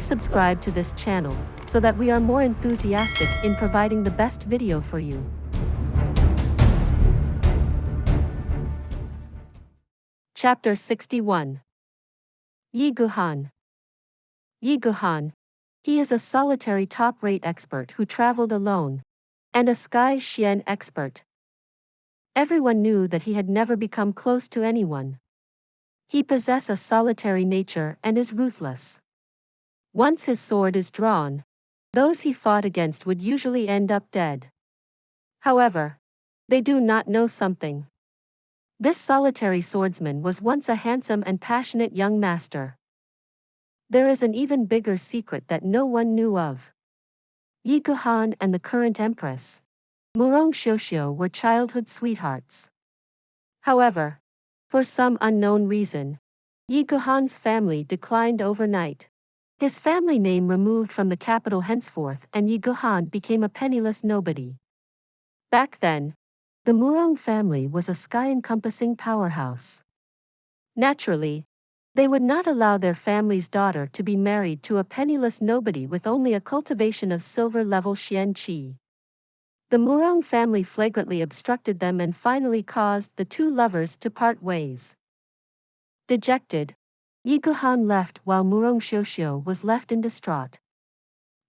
Please subscribe to this channel so that we are more enthusiastic in providing the best video for you. Chapter 61. Guhan. Guhan. He is a solitary top-rate expert who traveled alone, and a Sky Xian expert. Everyone knew that he had never become close to anyone. He possesses a solitary nature and is ruthless. Once his sword is drawn, those he fought against would usually end up dead. However, they do not know something. This solitary swordsman was once a handsome and passionate young master. There is an even bigger secret that no one knew of. Guhan and the current empress, Monarch Jun Xie, were childhood sweethearts. However, for some unknown reason, Guhan's family declined overnight. His family name removed from the capital henceforth, and Guhan became a penniless nobody. Back then, the Monarch family was a sky-encompassing powerhouse. Naturally, they would not allow their family's daughter to be married to a penniless nobody with only a cultivation of silver-level Xian Qi. The Monarch family flagrantly obstructed them and finally caused the two lovers to part ways. Dejected, Guhan left while Monarch Jun Xie was left in distraught.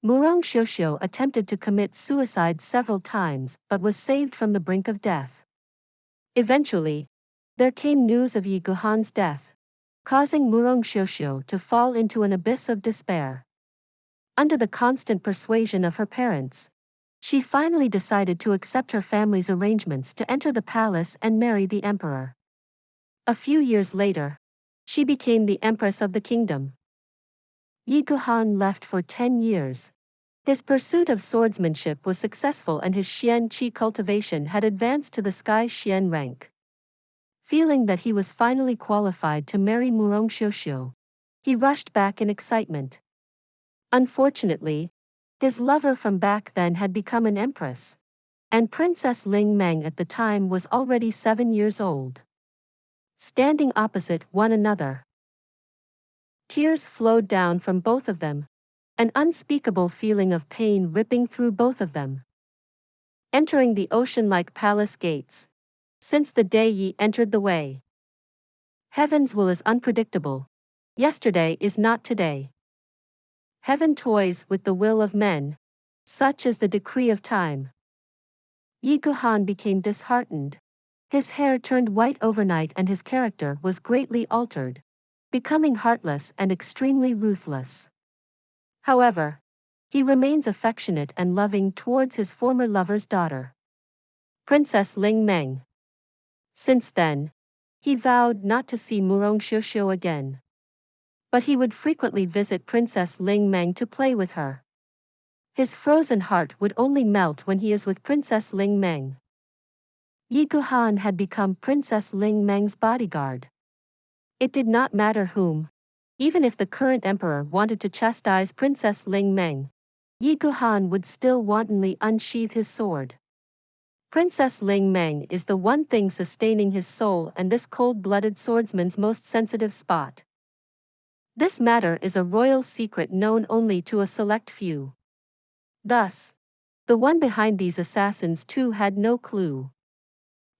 Monarch Jun Xie attempted to commit suicide several times but was saved from the brink of death. Eventually, there came news of Guhan's death, causing Monarch Jun Xie to fall into an abyss of despair. Under the constant persuasion of her parents, she finally decided to accept her family's arrangements to enter the palace and marry the emperor. A few years later, she became the empress of the kingdom. Guhan left for 10 years. His pursuit of swordsmanship was successful and his Xian Qi cultivation had advanced to the Sky Xian rank. Feeling that he was finally qualified to marry Monarch Jun Xie, he rushed back in excitement. Unfortunately, his lover from back then had become an empress, and Princess Ling Meng at the time was already 7 years old. Standing opposite one another, tears flowed down from both of them, an unspeakable feeling of pain ripping through both of them. Entering the ocean-like palace gates, since the day ye entered the way. Heaven's will is unpredictable. Yesterday is not today. Heaven toys with the will of men. Such is the decree of time. Guhan became disheartened. His hair turned white overnight and his character was greatly altered, becoming heartless and extremely ruthless. However, he remains affectionate and loving towards his former lover's daughter, Princess Ling Meng. Since then, he vowed not to see Monarch Jun Xie again. But he would frequently visit Princess Ling Meng to play with her. His frozen heart would only melt when he is with Princess Ling Meng. Guhan had become Princess Ling Meng's bodyguard. It did not matter whom. Even if the current emperor wanted to chastise Princess Ling Meng, Guhan would still wantonly unsheath his sword. Princess Ling Meng is the one thing sustaining his soul and this cold-blooded swordsman's most sensitive spot. This matter is a royal secret known only to a select few. Thus, the one behind these assassins too had no clue.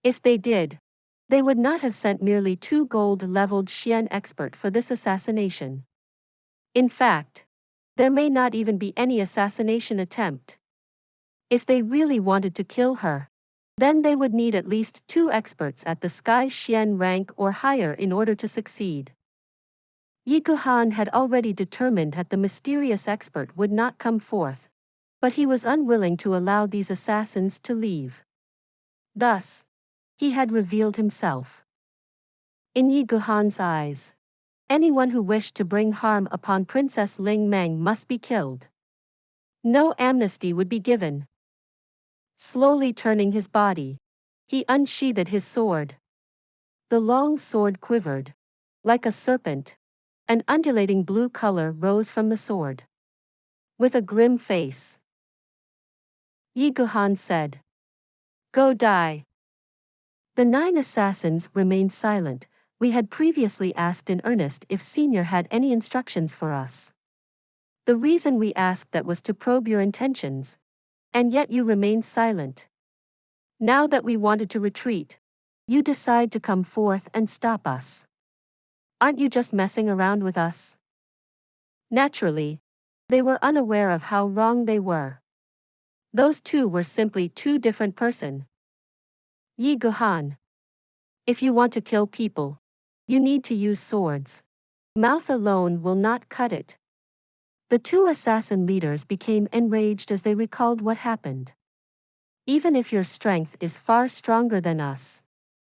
If they did, they would not have sent merely 2 gold-leveled Xian expert for this assassination. In fact, there may not even be any assassination attempt. If they really wanted to kill her, then they would need at least 2 experts at the Sky Xian rank or higher in order to succeed. Guhan had already determined that the mysterious expert would not come forth, but he was unwilling to allow these assassins to leave. Thus, he had revealed himself. In Guhan's eyes, anyone who wished to bring harm upon Princess Ling Meng must be killed. No amnesty would be given. Slowly turning his body, he unsheathed his sword. The long sword quivered, like a serpent. An undulating blue color rose from the sword. With a grim face, Guhan said, "Go die." The 9 assassins remained silent. We had previously asked in earnest if Senior had any instructions for us. The reason we asked that was to probe your intentions. And yet you remained silent. Now that we wanted to retreat, you decide to come forth and stop us. Aren't you just messing around with us? Naturally, they were unaware of how wrong they were. Those two were simply two different person. Yi Guhan. If you want to kill people, you need to use swords. Mouth alone will not cut it. The two assassin leaders became enraged as they recalled what happened. Even if your strength is far stronger than us,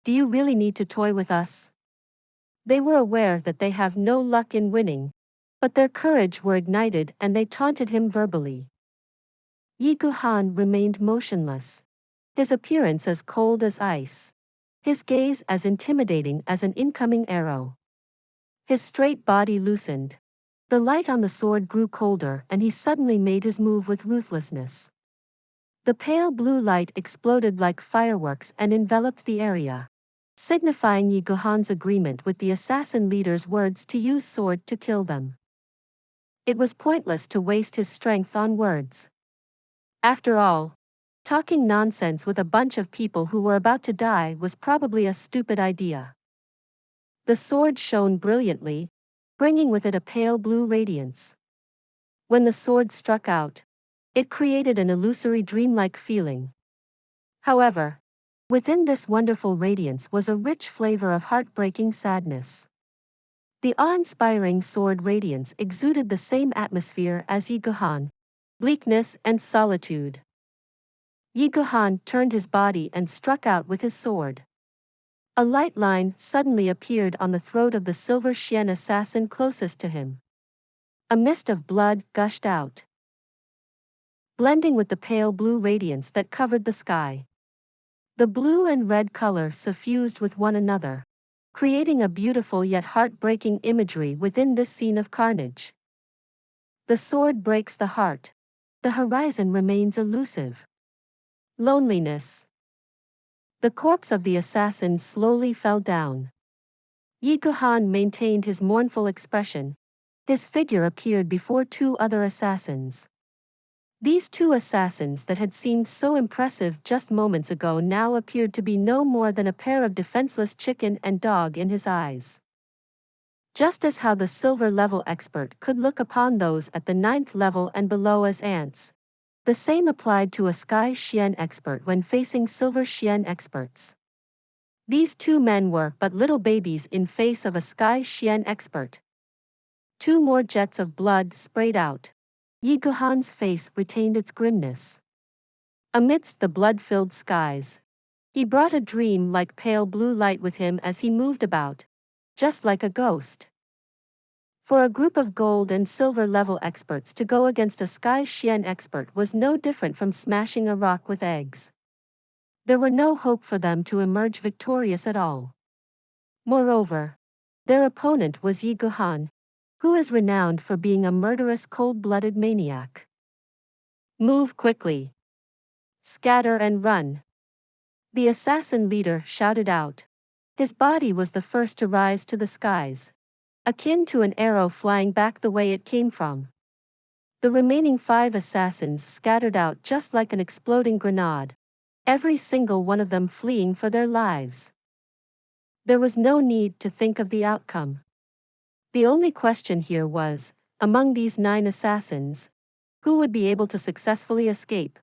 do you really need to toy with us? They were aware that they have no luck in winning, but their courage were ignited and they taunted him verbally. Yi Guhan remained motionless, his appearance as cold as ice, his gaze as intimidating as an incoming arrow. His straight body loosened. The light on the sword grew colder and he suddenly made his move with ruthlessness. The pale blue light exploded like fireworks and enveloped the area, signifying Yi Guhan's agreement with the assassin leader's words to use sword to kill them. It was pointless to waste his strength on words. After all, talking nonsense with a bunch of people who were about to die was probably a stupid idea. The sword shone brilliantly, bringing with it a pale blue radiance. When the sword struck out, it created an illusory dreamlike feeling. However, within this wonderful radiance was a rich flavor of heartbreaking sadness. The awe-inspiring sword radiance exuded the same atmosphere as Yi Guhan, bleakness and solitude. Yi Guhan turned his body and struck out with his sword. A light line suddenly appeared on the throat of the silver Xian assassin closest to him. A mist of blood gushed out, blending with the pale blue radiance that covered the sky. The blue and red color suffused with one another, creating a beautiful yet heartbreaking imagery within this scene of carnage. The sword breaks the heart. The horizon remains elusive. Loneliness. The corpse of the assassin slowly fell down. Yi Guhan maintained his mournful expression. His figure appeared before two other assassins. These two assassins that had seemed so impressive just moments ago now appeared to be no more than a pair of defenseless chicken and dog in his eyes. Just as how the silver level expert could look upon those at the 9th level and below as ants, the same applied to a Sky Xian expert when facing Silver Xian experts. These two men were but little babies in face of a Sky Xian expert. Two more jets of blood sprayed out. Yi Guhan's face retained its grimness. Amidst the blood-filled skies, he brought a dream-like pale blue light with him as he moved about, just like a ghost. For a group of gold and silver level experts to go against a Sky Xian expert was no different from smashing a rock with eggs. There were no hope for them to emerge victorious at all. Moreover, their opponent was Yi Guhan, who is renowned for being a murderous cold-blooded maniac. Move quickly. Scatter and run. The assassin leader shouted out. His body was the first to rise to the skies, akin to an arrow flying back the way it came from. The remaining 5 assassins scattered out just like an exploding grenade, every single one of them fleeing for their lives. There was no need to think of the outcome. The only question here was, among these 9 assassins, who would be able to successfully escape?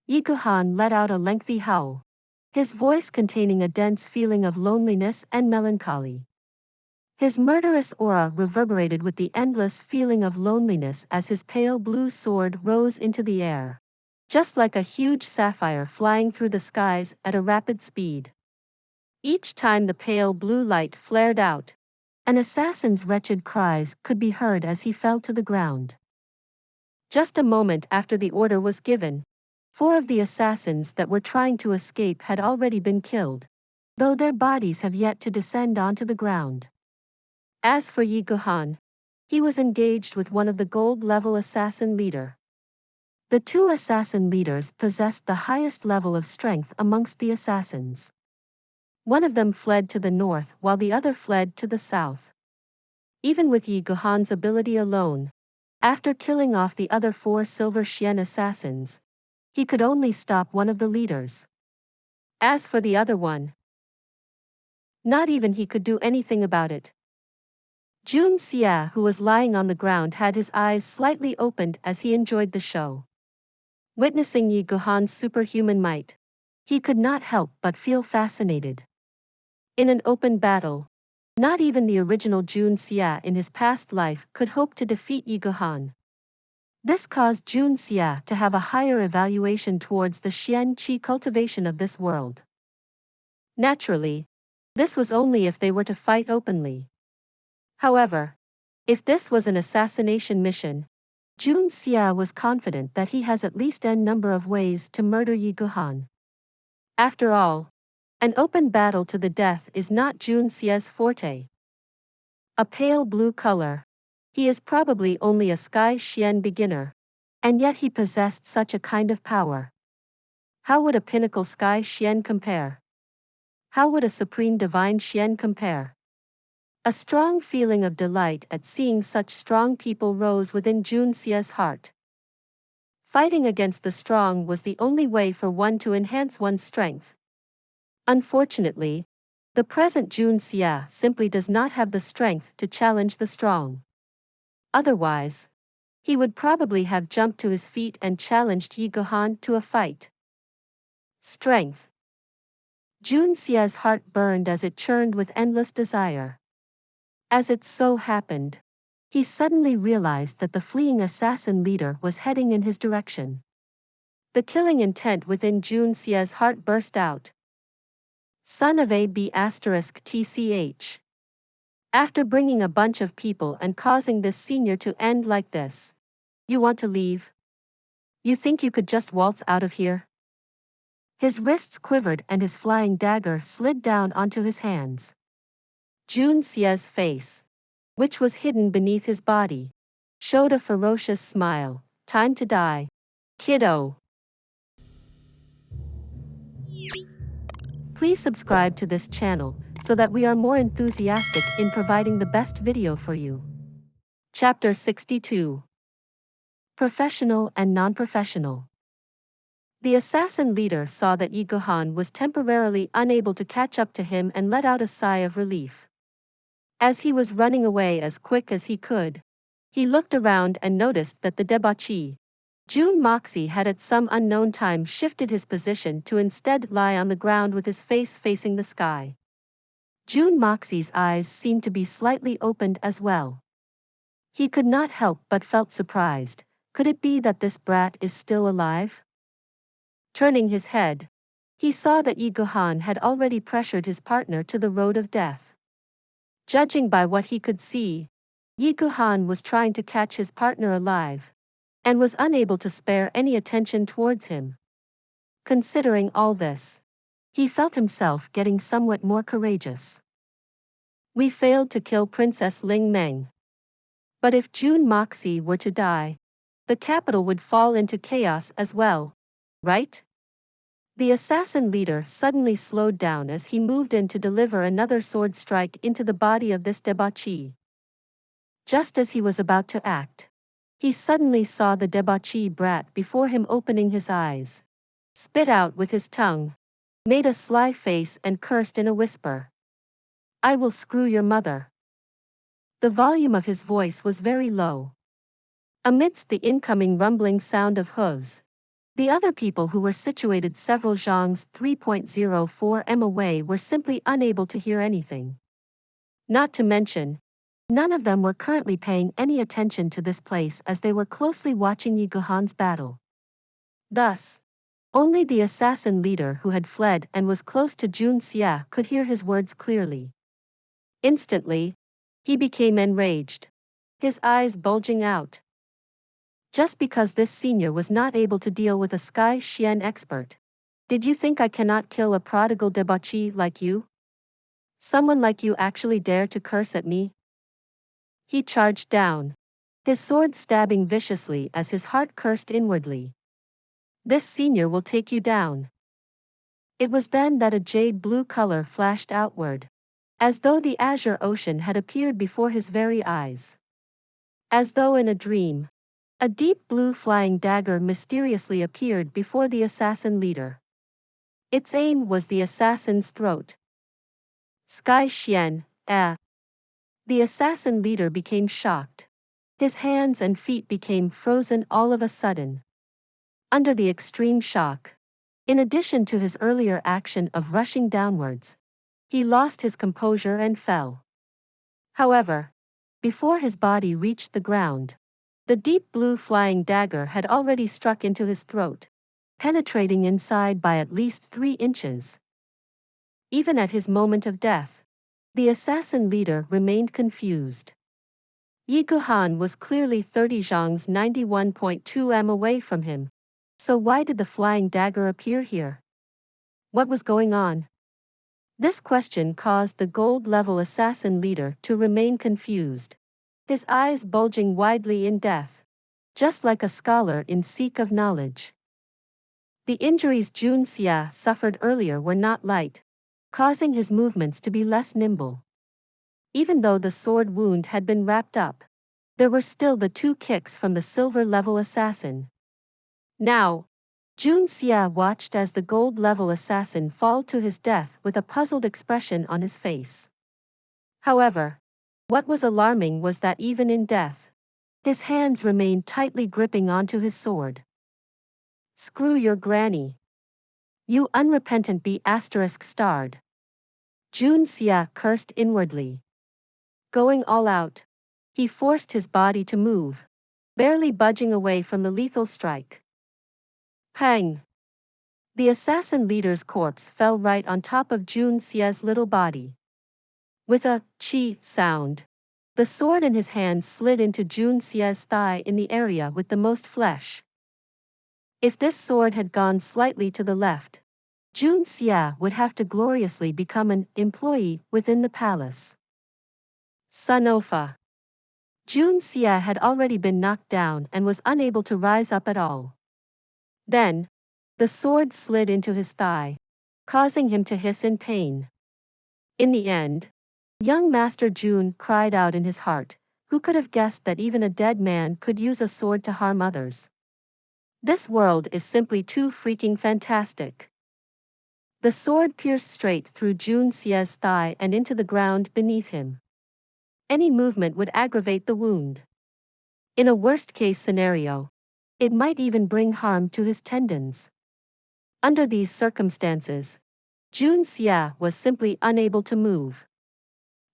Yi Guhan let out a lengthy howl, his voice containing a dense feeling of loneliness and melancholy. His murderous aura reverberated with the endless feeling of loneliness as his pale blue sword rose into the air, just like a huge sapphire flying through the skies at a rapid speed. Each time the pale blue light flared out, an assassin's wretched cries could be heard as he fell to the ground. Just a moment after the order was given, 4 of the assassins that were trying to escape had already been killed, though their bodies have yet to descend onto the ground. As for Yi Guhan, he was engaged with one of the gold-level assassin leader. The 2 assassin leaders possessed the highest level of strength amongst the assassins. One of them fled to the north while the other fled to the south. Even with Yi Guhan's ability alone, After killing off the other 4 silver Xian assassins, he could only stop one of the leaders. As for the other one, not even he could do anything about it. Jun Xie, who was lying on the ground, had his eyes slightly opened as he enjoyed the show. Witnessing Yi Guhan's superhuman might, he could not help but feel fascinated. In an open battle, not even the original Jun Xie in his past life could hope to defeat Yi Guhan. This caused Jun Xie to have a higher evaluation towards the Xian Qi cultivation of this world. Naturally, this was only if they were to fight openly. However, if this was an assassination mission, Jun Xie was confident that he has at least n number of ways to murder Yi Guhan. After all, an open battle to the death is not Jun Xie's forte. A pale blue color, he is probably only a Sky Xian beginner, and yet he possessed such a kind of power. How would a pinnacle Sky Xian compare? How would a supreme divine Xian compare? A strong feeling of delight at seeing such strong people rose within Jun Xie's heart. Fighting against the strong was the only way for one to enhance one's strength. Unfortunately, the present Jun Xie simply does not have the strength to challenge the strong. Otherwise, he would probably have jumped to his feet and challenged Yi Guhan to a fight. Strength. Jun Xie's heart burned as it churned with endless desire. As it so happened, he suddenly realized that the fleeing assassin leader was heading in his direction. The killing intent within Jun Xie's heart burst out. Son of TCH. After bringing a bunch of people and causing this senior to end like this, you want to leave? You think you could just waltz out of here? His wrists quivered and his flying dagger slid down onto his hands. Jun Xie's face, which was hidden beneath his body, showed a ferocious smile. Time to die, kiddo. Please subscribe to this channel so that we are more enthusiastic in providing the best video for you. Chapter 62. Professional and non-professional. The assassin leader saw that Yi Guhan was temporarily unable to catch up to him and let out a sigh of relief. As he was running away as quick as he could, he looked around and noticed that the debauchee, Jun Moxie, had at some unknown time shifted his position to instead lie on the ground with his face facing the sky. Jun Moxie's eyes seemed to be slightly opened as well. He could not help but felt surprised. Could it be that this brat is still alive? Turning his head, he saw that Yi Guhan had already pressured his partner to the road of death. Judging by what he could see, Yi Guhan was trying to catch his partner alive, and was unable to spare any attention towards him. Considering all this, he felt himself getting somewhat more courageous. We failed to kill Princess Ling Meng. But if Jun Moxie were to die, the capital would fall into chaos as well, right? The assassin leader suddenly slowed down as he moved in to deliver another sword strike into the body of this debauchee. Just as he was about to act, he suddenly saw the debauchee brat before him opening his eyes, spit out with his tongue, made a sly face and cursed in a whisper. I will screw your mother. The volume of his voice was very low. Amidst the incoming rumbling sound of hooves, the other people who were situated several zhongs 3.04 m away were simply unable to hear anything. Not to mention, none of them were currently paying any attention to this place as they were closely watching Yi Guhan's battle. Thus, only the assassin leader who had fled and was close to Jun Xie could hear his words clearly. Instantly, he became enraged, his eyes bulging out. Just because this senior was not able to deal with a Sky Xian expert, did you think I cannot kill a prodigal debauchee like you? Someone like you actually dare to curse at me? He charged down, his sword stabbing viciously as his heart cursed inwardly. This senior will take you down. It was then that a jade blue color flashed outward, as though the azure ocean had appeared before his very eyes. As though in a dream, a deep blue flying dagger mysteriously appeared before the assassin leader. Its aim was the assassin's throat. Sky Xian, The assassin leader became shocked. His hands and feet became frozen all of a sudden. Under the extreme shock, in addition to his earlier action of rushing downwards, he lost his composure and fell. However, before his body reached the ground, the deep blue flying dagger had already struck into his throat, penetrating inside by at least 3 inches. Even at his moment of death, the assassin leader remained confused. Guhan was clearly 30 zhongs 91.2 m away from him. So why did the flying dagger appear here? What was going on? This question caused the gold-level assassin leader to remain confused, his eyes bulging widely in death, just like a scholar in seek of knowledge. The injuries Jun Xie suffered earlier were not light, causing his movements to be less nimble. Even though the sword wound had been wrapped up, there were still the 2 kicks from the silver-level assassin. Now, Jun Xie watched as the gold-level assassin fall to his death with a puzzled expression on his face. However, what was alarming was that even in death, his hands remained tightly gripping onto his sword. Screw your granny. You unrepentant *****. Jun Xie cursed inwardly. Going all out, he forced his body to move, barely budging away from the lethal strike. Pang! The assassin leader's corpse fell right on top of Jun Xie's little body. With a chi sound, the sword in his hand slid into Jun Xie's thigh in the area with the most flesh. If this sword had gone slightly to the left, Jun Xie would have to gloriously become an employee within the palace. Sunofa. Jun Xie had already been knocked down and was unable to rise up at all. Then, the sword slid into his thigh, causing him to hiss in pain. In the end, young Master Jun cried out in his heart, who could have guessed that even a dead man could use a sword to harm others? This world is simply too freaking fantastic. The sword pierced straight through Jun Xie's thigh and into the ground beneath him. Any movement would aggravate the wound. In a worst-case scenario, it might even bring harm to his tendons. Under these circumstances, Jun Xie was simply unable to move.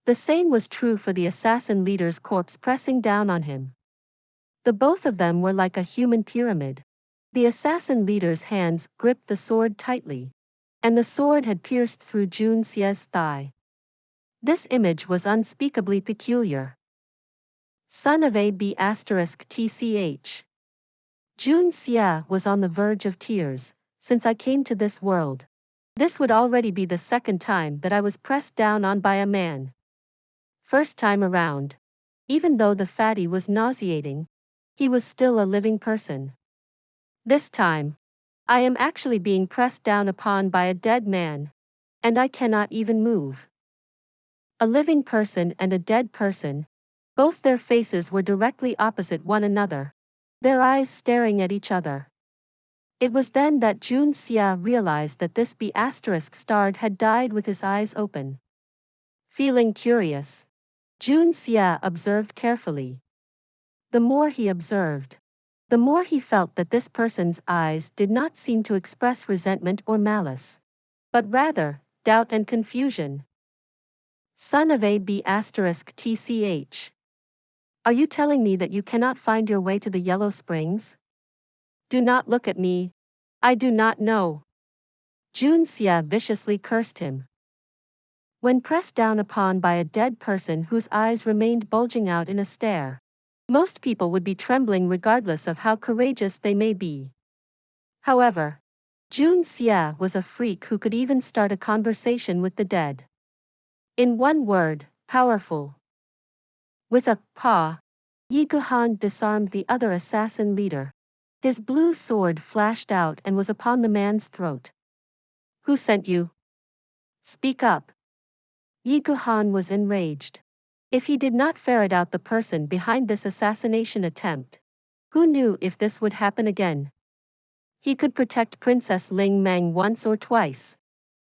The same was true for the assassin leader's corpse pressing down on him. The both of them were like a human pyramid. The assassin leader's hands gripped the sword tightly, and the sword had pierced through Jun Xie's thigh. This image was unspeakably peculiar. Son of *****TCH. Jun Xie was on the verge of tears. Since I came to this world, this would already be the 2nd time that I was pressed down on by a man. First time around, even though the fatty was nauseating, he was still a living person. This time, I am actually being pressed down upon by a dead man, and I cannot even move. A living person and a dead person, both their faces were directly opposite one another, their eyes staring at each other. It was then that Jun Xie realized that this ***** had died with his eyes open. Feeling curious, Jun Xie observed carefully. The more he observed, the more he felt that this person's eyes did not seem to express resentment or malice, but rather, doubt and confusion. Son of ****TCH. Are you telling me that you cannot find your way to the Yellow Springs? Do not look at me. I do not know. Jun Xie viciously cursed him. When pressed down upon by a dead person whose eyes remained bulging out in a stare, most people would be trembling regardless of how courageous they may be. However, Jun Xie was a freak who could even start a conversation with the dead. In one word, powerful. With a paw, Guhan disarmed the other assassin leader. His blue sword flashed out and was upon the man's throat. Who sent you? Speak up. Guhan was enraged. If he did not ferret out the person behind this assassination attempt, who knew if this would happen again? He could protect Princess Ling Meng once or twice,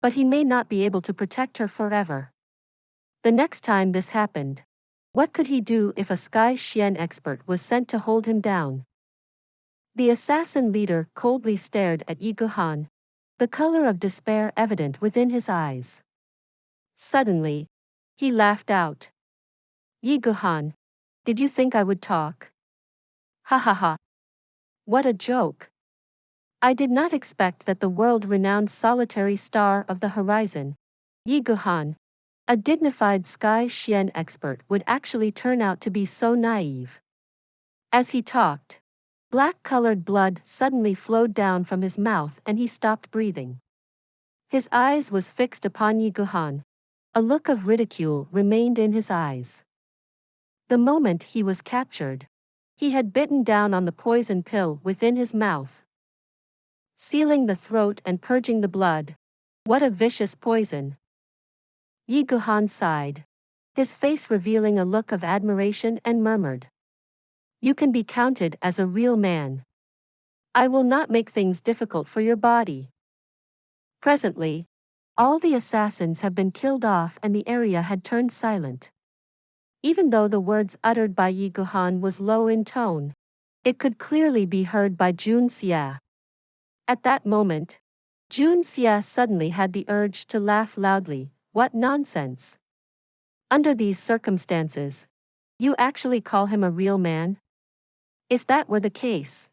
but he may not be able to protect her forever. The next time this happened, what could he do if a Sky Xian expert was sent to hold him down? The assassin leader coldly stared at Yi Guhan, the color of despair evident within his eyes. Suddenly, he laughed out. Yi Guhan, did you think I would talk? Ha ha ha. What a joke. I did not expect that the world-renowned solitary star of the horizon, Yi Guhan, a dignified Sky Xian expert, would actually turn out to be so naive. As he talked, black-colored blood suddenly flowed down from his mouth and he stopped breathing. His eyes was fixed upon Yi Guhan. A look of ridicule remained in his eyes. The moment he was captured, he had bitten down on the poison pill within his mouth, sealing the throat and purging the blood. What a vicious poison! Yi Guhan sighed, his face revealing a look of admiration, and murmured, "You can be counted as a real man. I will not make things difficult for your body." Presently, all the assassins have been killed off and the area had turned silent. Even though the words uttered by Yi Guhan was low in tone, it could clearly be heard by Jun Xie. At that moment, Jun Xie suddenly had the urge to laugh loudly. What nonsense! Under these circumstances, you actually call him a real man? If that were the case,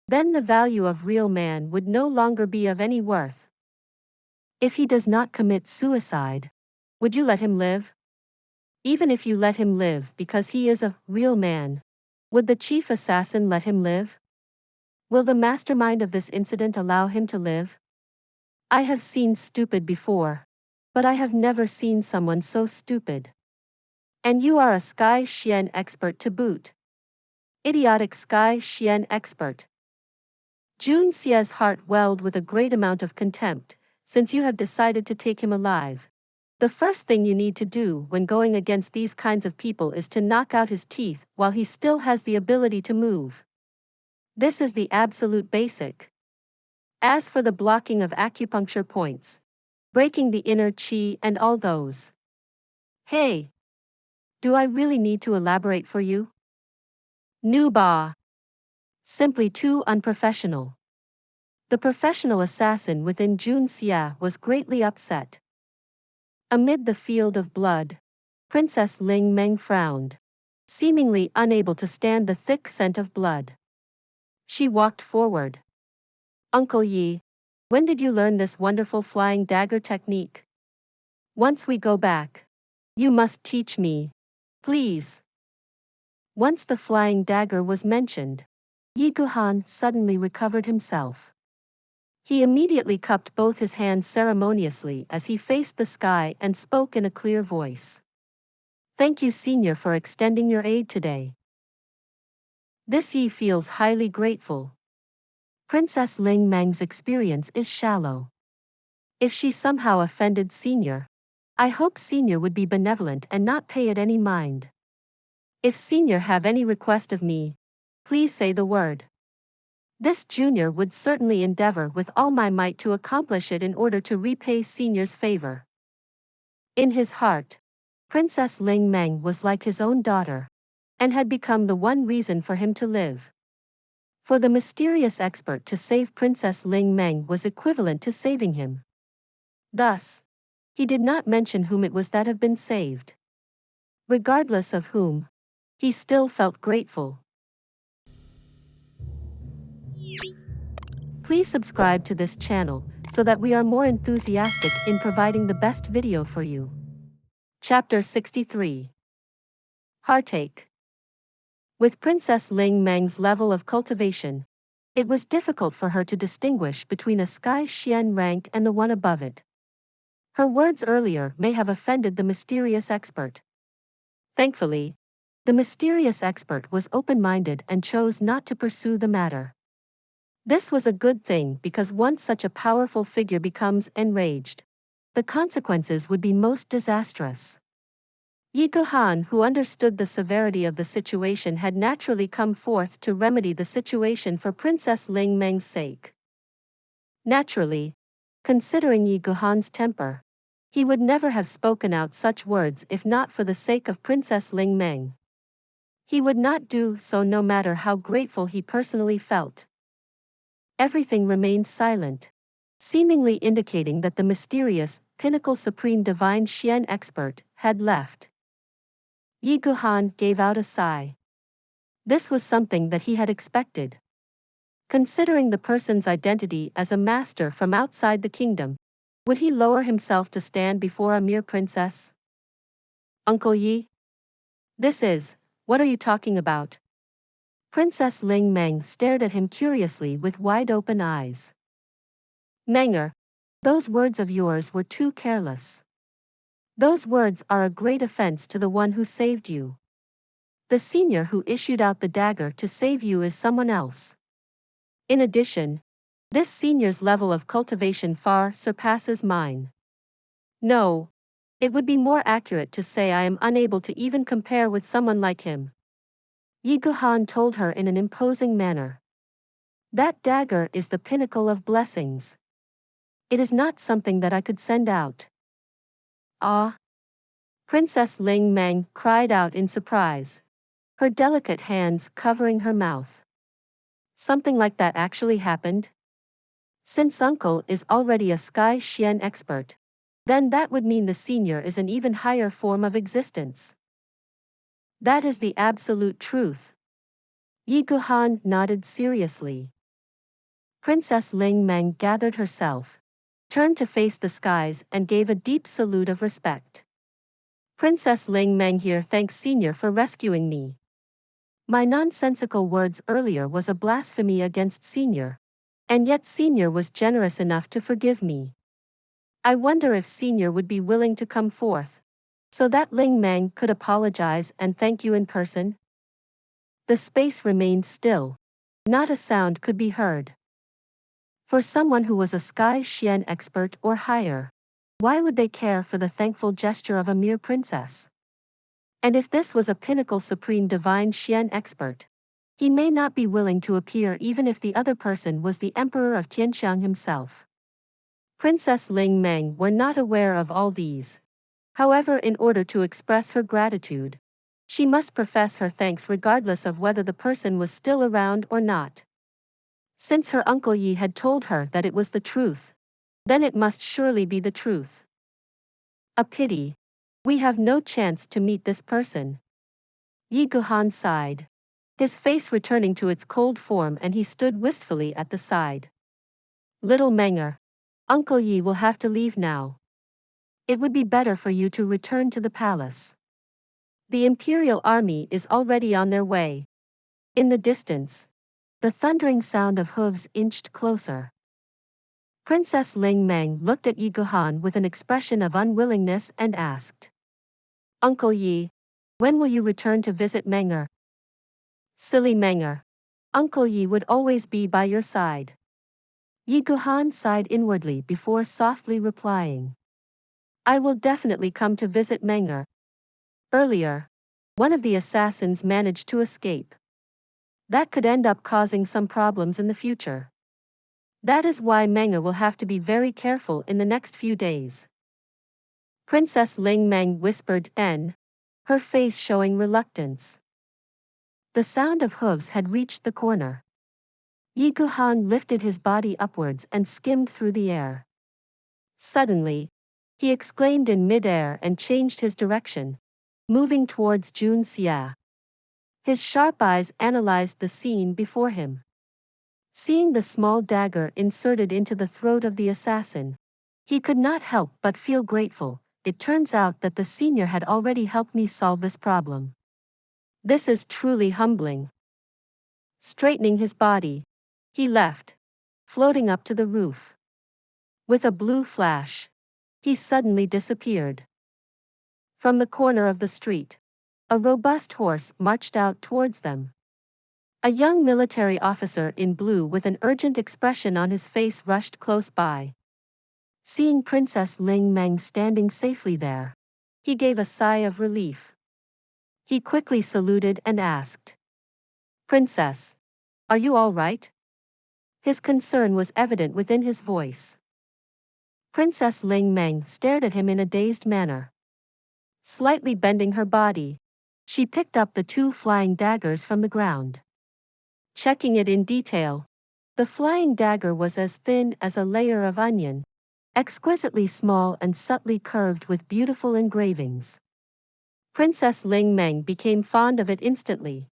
then the value of real man would no longer be of any worth. If he does not commit suicide, would you let him live? Even if you let him live because he is a real man, would the chief assassin let him live? Will the mastermind of this incident allow him to live? I have seen stupid before, but I have never seen someone so stupid. And you are a Sky Xian expert to boot. Idiotic Sky Xian expert. Jun Xie's heart welled with a great amount of contempt. Since you have decided to take him alive, the first thing you need to do when going against these kinds of people is to knock out his teeth while he still has the ability to move. This is the absolute basic. As for the blocking of acupuncture points, breaking the inner chi and all those. Hey! Do I really need to elaborate for you? Nuba. Simply too unprofessional. The professional assassin within Jun Xie was greatly upset. Amid the field of blood, Princess Ling Meng frowned, seemingly unable to stand the thick scent of blood. She walked forward. Uncle Yi, when did you learn this wonderful flying dagger technique? Once we go back, you must teach me, please. Once the flying dagger was mentioned, Yi Guhan suddenly recovered himself. He immediately cupped both his hands ceremoniously as he faced the sky and spoke in a clear voice. Thank you, Senior, for extending your aid today. This Yi feels highly grateful. Princess Ling Meng's experience is shallow. If she somehow offended Senior, I hope Senior would be benevolent and not pay it any mind. If Senior have any request of me, please say the word. This junior would certainly endeavor with all my might to accomplish it in order to repay Senior's favor. In his heart, Princess Ling Meng was like his own daughter, and had become the one reason for him to live. For the mysterious expert to save Princess Ling Meng was equivalent to saving him. Thus, he did not mention whom it was that have been saved. Regardless of whom, he still felt grateful. Please subscribe to this channel so that we are more enthusiastic in providing the best video for you. Chapter 63. Heartache. With Princess Ling Meng's level of cultivation, it was difficult for her to distinguish between a Sky Xian rank and the one above it. Her words earlier may have offended the mysterious expert. Thankfully, the mysterious expert was open-minded and chose not to pursue the matter. This was a good thing because once such a powerful figure becomes enraged, the consequences would be most disastrous. Yi Guhan, who understood the severity of the situation, had naturally come forth to remedy the situation for Princess Ling Meng's sake. Naturally, considering Yi Guhan's temper, he would never have spoken out such words if not for the sake of Princess Ling Meng. He would not do so no matter how grateful he personally felt. Everything remained silent, seemingly indicating that the mysterious, pinnacle supreme divine Xian expert had left. Yi Guhan gave out a sigh. This was something that he had expected. Considering the person's identity as a master from outside the kingdom, would he lower himself to stand before a mere princess? Uncle Yi? What are you talking about? Princess Ling Meng stared at him curiously with wide-open eyes. Menger, those words of yours were too careless. Those words are a great offense to the one who saved you. The senior who issued out the dagger to save you is someone else. In addition, this senior's level of cultivation far surpasses mine. No, it would be more accurate to say I am unable to even compare with someone like him. Yi Guhan told her in an imposing manner. That dagger is the pinnacle of blessings. It is not something that I could send out. Ah! Princess Ling Meng cried out in surprise, her delicate hands covering her mouth. Something like that actually happened? Since uncle is already a Sky Xian expert, then that would mean the senior is an even higher form of existence. That is the absolute truth. Yi Guhan nodded seriously. Princess Ling Meng gathered herself, turned to face the skies and gave a deep salute of respect. Princess Ling Meng here thanks senior for rescuing me. My nonsensical words earlier was a blasphemy against senior, and yet senior was generous enough to forgive me. I wonder if senior would be willing to come forth, so that Ling Meng could apologize and thank you in person? The space remained still. Not a sound could be heard. For someone who was a Sky Xian expert or higher, why would they care for the thankful gesture of a mere princess? And if this was a pinnacle supreme divine Xian expert, he may not be willing to appear even if the other person was the emperor of Tianxiang himself. Princess Ling Meng were not aware of all these. However, in order to express her gratitude, she must profess her thanks regardless of whether the person was still around or not. Since her uncle Yi had told her that it was the truth, then it must surely be the truth. A pity. We have no chance to meet this person. Yi Guhan sighed, his face returning to its cold form, and he stood wistfully at the side. Little Menger, Uncle Yi will have to leave now. It would be better for you to return to the palace. The imperial army is already on their way. In the distance, the thundering sound of hooves inched closer. Princess Ling Meng looked at Yi Guhan with an expression of unwillingness and asked, Uncle Yi, when will you return to visit Menger? Silly Menger. Uncle Yi would always be by your side. Yi Guhan sighed inwardly before softly replying. I will definitely come to visit Menger. Earlier, one of the assassins managed to escape. That could end up causing some problems in the future. That is why Menger will have to be very careful in the next few days. Princess Ling Meng whispered, her face showing reluctance. The sound of hooves had reached the corner. Yi Guhan lifted his body upwards and skimmed through the air. Suddenly, he exclaimed in mid-air and changed his direction, moving towards Jun Xie. His sharp eyes analyzed the scene before him. Seeing the small dagger inserted into the throat of the assassin, he could not help but feel grateful. It turns out that the senior had already helped me solve this problem. This is truly humbling. Straightening his body, he left, floating up to the roof. With a blue flash, he suddenly disappeared. From the corner of the street, a robust horse marched out towards them. A young military officer in blue with an urgent expression on his face rushed close by. Seeing Princess Ling Meng standing safely there, He gave a sigh of relief. He quickly saluted and asked, "Princess, are you all right?" His concern was evident within his voice. Princess Ling Meng stared at him in a dazed manner. Slightly bending her body, she picked up the two flying daggers from the ground. Checking it in detail, the flying dagger was as thin as a layer of onion, exquisitely small and subtly curved with beautiful engravings. Princess Ling Meng became fond of it instantly.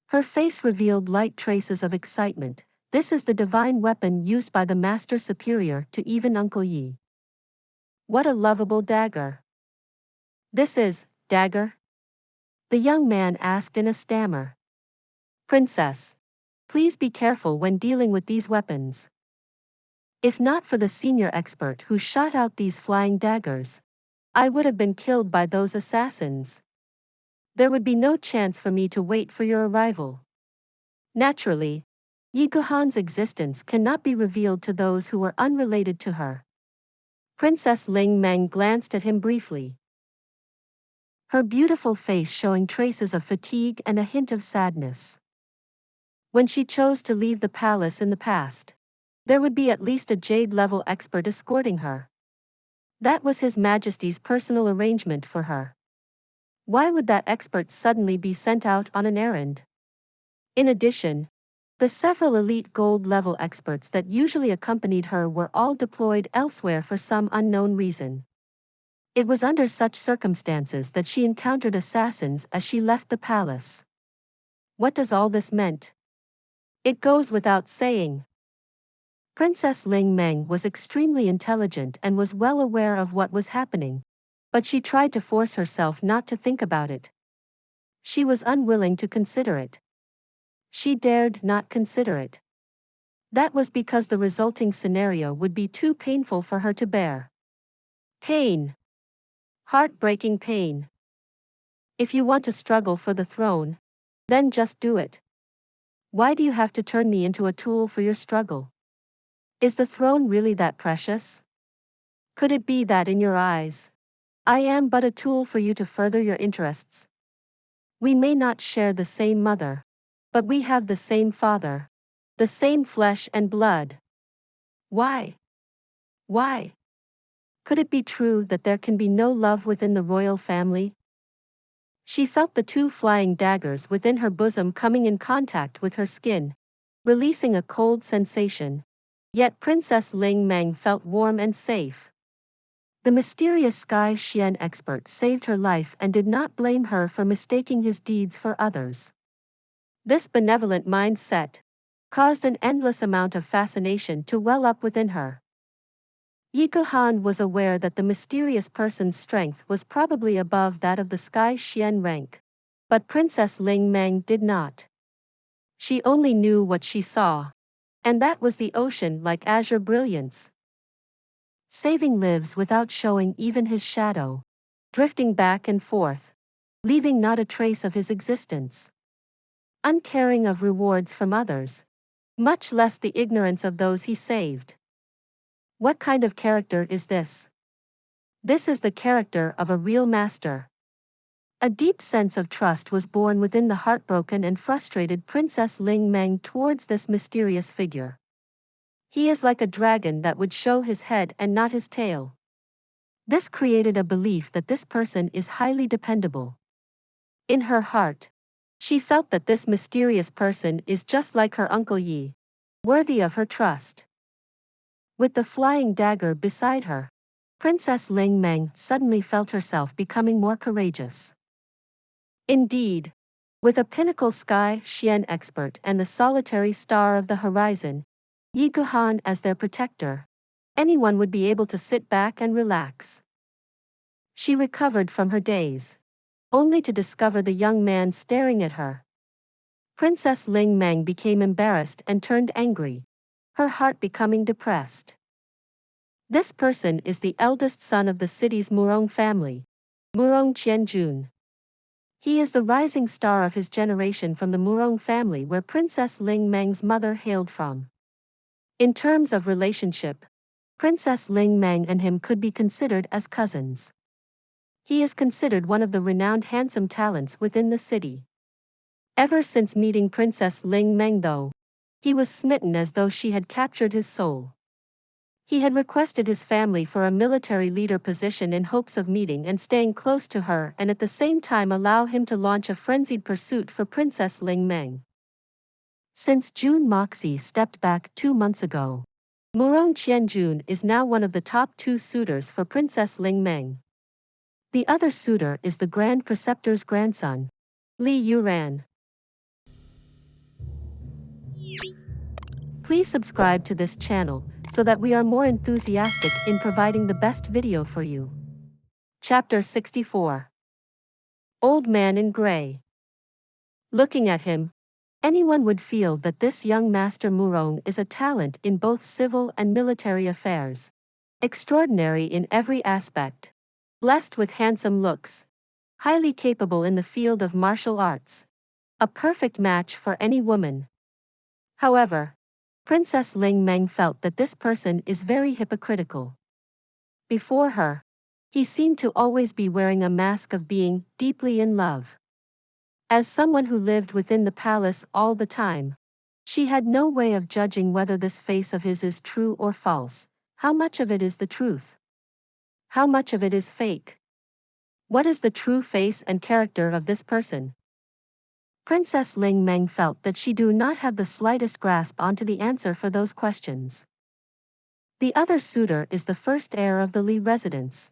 Her face revealed light traces of excitement. This is the divine weapon used by the Master Superior to even Uncle Yi. What a lovable dagger. This is, dagger? The young man asked in a stammer. Princess, please be careful when dealing with these weapons. If not for the senior expert who shot out these flying daggers, I would have been killed by those assassins. There would be no chance for me to wait for your arrival. Naturally, Yi Guhan's existence cannot be revealed to those who are unrelated to her. Princess Ling Meng glanced at him briefly. Her beautiful face showing traces of fatigue and a hint of sadness. When she chose to leave the palace in the past, there would be at least a jade-level expert escorting her. That was His Majesty's personal arrangement for her. Why would that expert suddenly be sent out on an errand? In addition, the several elite gold-level experts that usually accompanied her were all deployed elsewhere for some unknown reason. It was under such circumstances that she encountered assassins as she left the palace. What does all this mean? It goes without saying. Princess Ling Meng was extremely intelligent and was well aware of what was happening, but she tried to force herself not to think about it. She was unwilling to consider it. She dared not consider it. That was because the resulting scenario would be too painful for her to bear. Pain. Heartbreaking pain. If you want to struggle for the throne, then just do it. Why do you have to turn me into a tool for your struggle? Is the throne really that precious? Could it be that in your eyes, I am but a tool for you to further your interests? We may not share the same mother, but we have the same father, the same flesh and blood. Why? Why? Could it be true that there can be no love within the royal family? She felt the two flying daggers within her bosom coming in contact with her skin, releasing a cold sensation. Yet Princess Ling Meng felt warm and safe. The mysterious Sky Xian expert saved her life and did not blame her for mistaking his deeds for others. This benevolent mindset caused an endless amount of fascination to well up within her. Yi Guhan was aware that the mysterious person's strength was probably above that of the Sky Xian rank, but Princess Ling Meng did not. She only knew what she saw, and that was the ocean like azure brilliance. Saving lives without showing even his shadow, drifting back and forth, leaving not a trace of his existence. Uncaring of rewards from others, much less the ignorance of those he saved. What kind of character is this? This is the character of a real master. A deep sense of trust was born within the heartbroken and frustrated Princess Ling Meng towards this mysterious figure. He is like a dragon that would show his head and not his tail. This created a belief that this person is highly dependable. In her heart, she felt that this mysterious person is just like her Uncle Yi, worthy of her trust. With the flying dagger beside her, Princess Ling Meng suddenly felt herself becoming more courageous. Indeed, with a pinnacle Sky Xian expert and the solitary star of the horizon, Yi Guhan as their protector, anyone would be able to sit back and relax. She recovered from her daze, only to discover the young man staring at her. Princess Ling Meng became embarrassed and turned angry, her heart becoming depressed. This person is the eldest son of the city's Murong family, Murong Jun. He is the rising star of his generation from the Murong family where Princess Ling Meng's mother hailed from. In terms of relationship, Princess Ling Meng and him could be considered as cousins. He is considered one of the renowned handsome talents within the city. Ever since meeting Princess Ling Meng though, he was smitten as though she had captured his soul. He had requested his family for a military leader position in hopes of meeting and staying close to her and at the same time allow him to launch a frenzied pursuit for Princess Ling Meng. Since Jun Moxie stepped back 2 months ago, Monarch Jun is now one of the top 2 suitors for Princess Ling Meng. The other suitor is the Grand Preceptor's grandson, Li Yuran. Please subscribe to this channel so that we are more enthusiastic in providing the best video for you. Chapter 64. Old Man in Grey. Looking at him, anyone would feel that this young Master Murong is a talent in both civil and military affairs. Extraordinary in every aspect. Blessed with handsome looks. Highly capable in the field of martial arts. A perfect match for any woman. However, Princess Ling Meng felt that this person is very hypocritical. Before her, he seemed to always be wearing a mask of being deeply in love. As someone who lived within the palace all the time, she had no way of judging whether this face of his is true or false. How much of it is the truth? How much of it is fake? What is the true face and character of this person? Princess Ling Meng felt that she do not have the slightest grasp onto the answer for those questions. The other suitor is the first heir of the Li residence,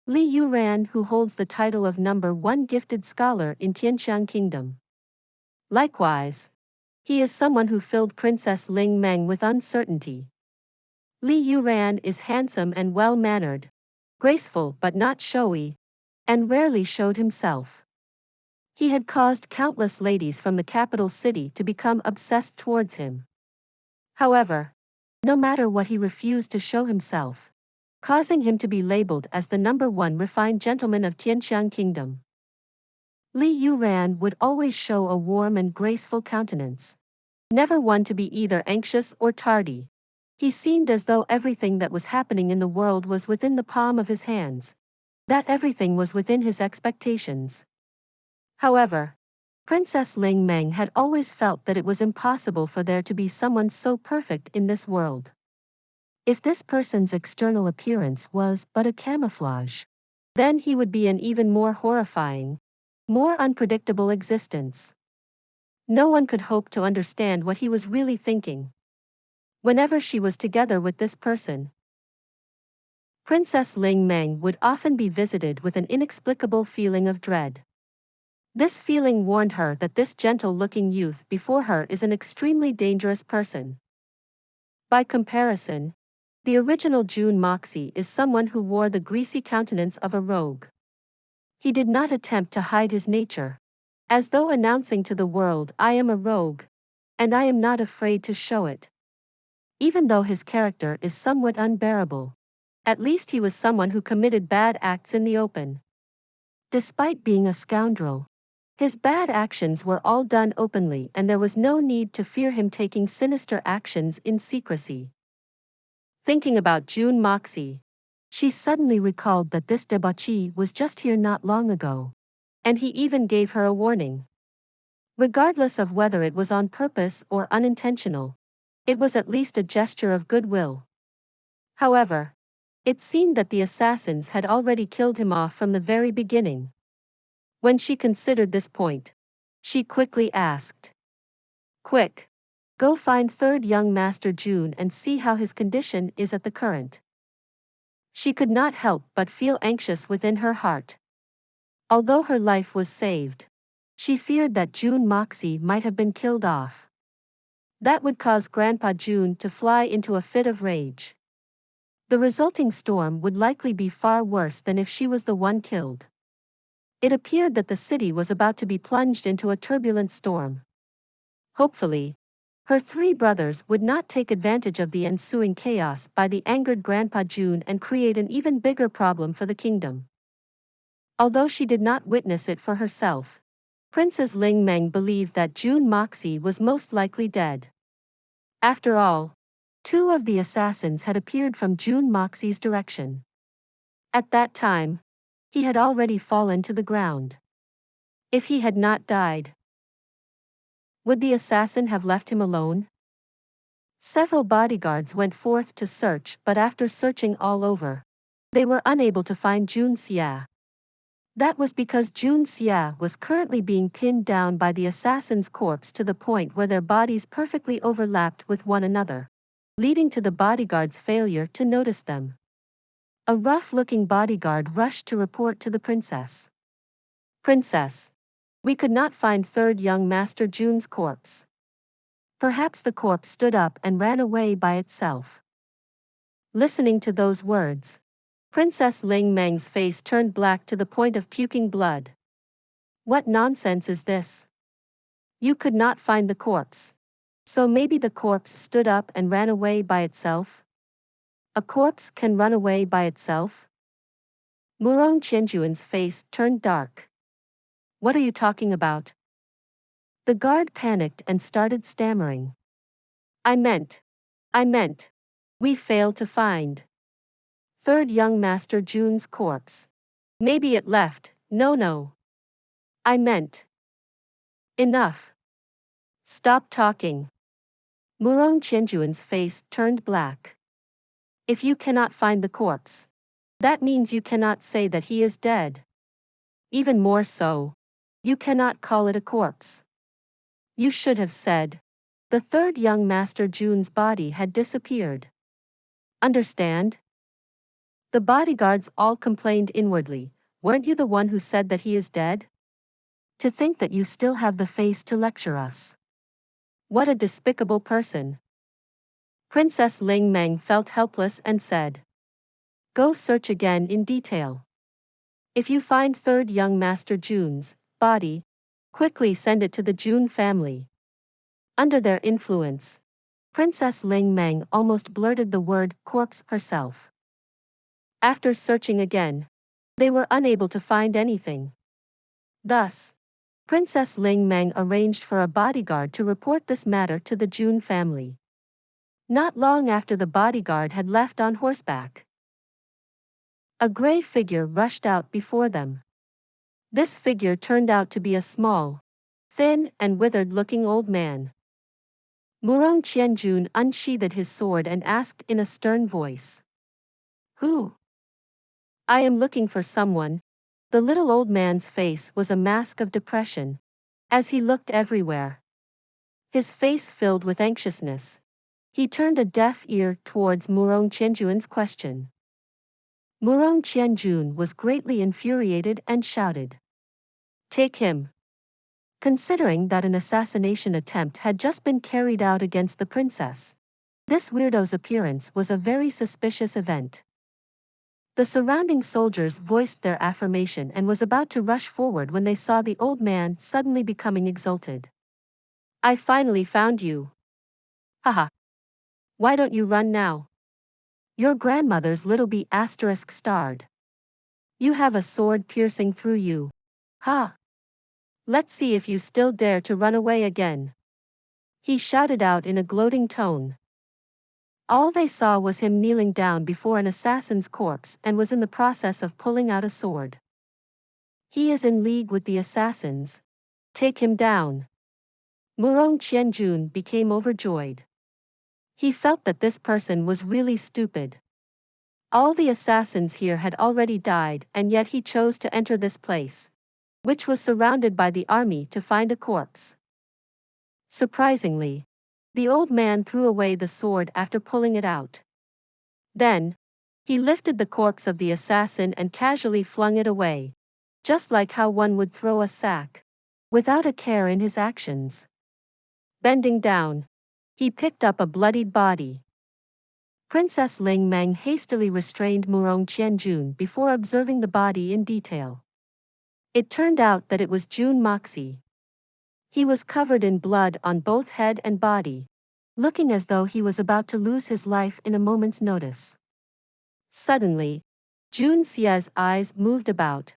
Li Yuran, who holds the title of #1 gifted scholar in Tianqiang Kingdom. Likewise, he is someone who filled Princess Ling Meng with uncertainty. Li Yuran is handsome and well-mannered, graceful but not showy, and rarely showed himself. He had caused countless ladies from the capital city to become obsessed towards him. However, no matter what, he refused to show himself, causing him to be labeled as the #1 refined gentleman of Tianqiang Kingdom. Li Yuran would always show a warm and graceful countenance, never one to be either anxious or tardy. He seemed as though everything that was happening in the world was within the palm of his hands, that everything was within his expectations. However, Princess Ling Meng had always felt that it was impossible for there to be someone so perfect in this world. If this person's external appearance was but a camouflage, then he would be an even more horrifying, more unpredictable existence. No one could hope to understand what he was really thinking. Whenever she was together with this person, Princess Ling Meng would often be visited with an inexplicable feeling of dread. This feeling warned her that this gentle-looking youth before her is an extremely dangerous person. By comparison, the original Jun Moxie is someone who wore the greasy countenance of a rogue. He did not attempt to hide his nature, as though announcing to the world, "I am a rogue, and I am not afraid to show it." Even though his character is somewhat unbearable, at least he was someone who committed bad acts in the open. Despite being a scoundrel, his bad actions were all done openly and there was no need to fear him taking sinister actions in secrecy. Thinking about Jun Moxie, she suddenly recalled that this debauchee was just here not long ago, and he even gave her a warning. Regardless of whether it was on purpose or unintentional, it was at least a gesture of goodwill. However, it seemed that the assassins had already killed him off from the very beginning. When she considered this point, she quickly asked, "Quick! Go find third young Master Jun and see how his condition is at the current." She could not help but feel anxious within her heart. Although her life was saved, she feared that Jun Moxie might have been killed off. That would cause Grandpa Jun to fly into a fit of rage. The resulting storm would likely be far worse than if she was the one killed. It appeared that the city was about to be plunged into a turbulent storm. Hopefully, her 3 brothers would not take advantage of the ensuing chaos by the angered Grandpa Jun and create an even bigger problem for the kingdom. Although she did not witness it for herself, Princess Ling Meng believed that Jun Moxie was most likely dead. After all, 2 of the assassins had appeared from Jun Moxie's direction. At that time, he had already fallen to the ground. If he had not died, would the assassin have left him alone? Several bodyguards went forth to search, but after searching all over, they were unable to find Jun Xie. That was because Jun Xie was currently being pinned down by the assassin's corpse to the point where their bodies perfectly overlapped with one another, leading to the bodyguard's failure to notice them. A rough-looking bodyguard rushed to report to the princess. "Princess, we could not find third young Master Jun's corpse. Perhaps the corpse stood up and ran away by itself." Listening to those words, Princess Ling Meng's face turned black to the point of puking blood. What nonsense is this? You could not find the corpse. So maybe the corpse stood up and ran away by itself? A corpse can run away by itself? Murong Qianjuan's face turned dark. What are you talking about? The guard panicked and started stammering. I meant, we failed to find third young Master Jun's corpse. Maybe it left, no. I meant. Enough. Stop talking. Murong Qianjuan's face turned black. If you cannot find the corpse, that means you cannot say that he is dead. Even more so, you cannot call it a corpse. You should have said, the third young Master Jun's body had disappeared. Understand? The bodyguards all complained inwardly. Weren't you the one who said that he is dead? To think that you still have the face to lecture us. What a despicable person. Princess Ling Meng felt helpless and said, Go search again in detail. If you find third young Master Jun's body, quickly send it to the Jun family. Under their influence, Princess Ling Meng almost blurted the word corpse herself. After searching again, they were unable to find anything. Thus, Princess Ling Meng arranged for a bodyguard to report this matter to the Jun family. Not long after the bodyguard had left on horseback, a gray figure rushed out before them. This figure turned out to be a small, thin and withered-looking old man. Murong Qianjun unsheathed his sword and asked in a stern voice, Who? I am looking for someone. The little old man's face was a mask of depression, as he looked everywhere. His face filled with anxiousness. He turned a deaf ear towards Murong Qianjun's question. Murong Qianjun was greatly infuriated and shouted, Take him. Considering that an assassination attempt had just been carried out against the princess, this weirdo's appearance was a very suspicious event. The surrounding soldiers voiced their affirmation and was about to rush forward when they saw the old man suddenly becoming exalted. I finally found you. Haha. Why don't you run now? Your grandmother's little bee asterisk starred. You have a sword piercing through you. Ha! Let's see if you still dare to run away again. He shouted out in a gloating tone. All they saw was him kneeling down before an assassin's corpse and was in the process of pulling out a sword. He is in league with the assassins. Take him down. Murong Qianjun became overjoyed. He felt that this person was really stupid. All the assassins here had already died, and yet he chose to enter this place, which was surrounded by the army, to find a corpse. Surprisingly, the old man threw away the sword after pulling it out. Then, he lifted the corpse of the assassin and casually flung it away, just like how one would throw a sack, without a care in his actions. Bending down, he picked up a bloodied body. Princess Ling Meng hastily restrained Murong Qianjun before observing the body in detail. It turned out that it was Jun Moxie. He was covered in blood on both head and body, looking as though he was about to lose his life in a moment's notice. Suddenly, Jun Xie's eyes moved about,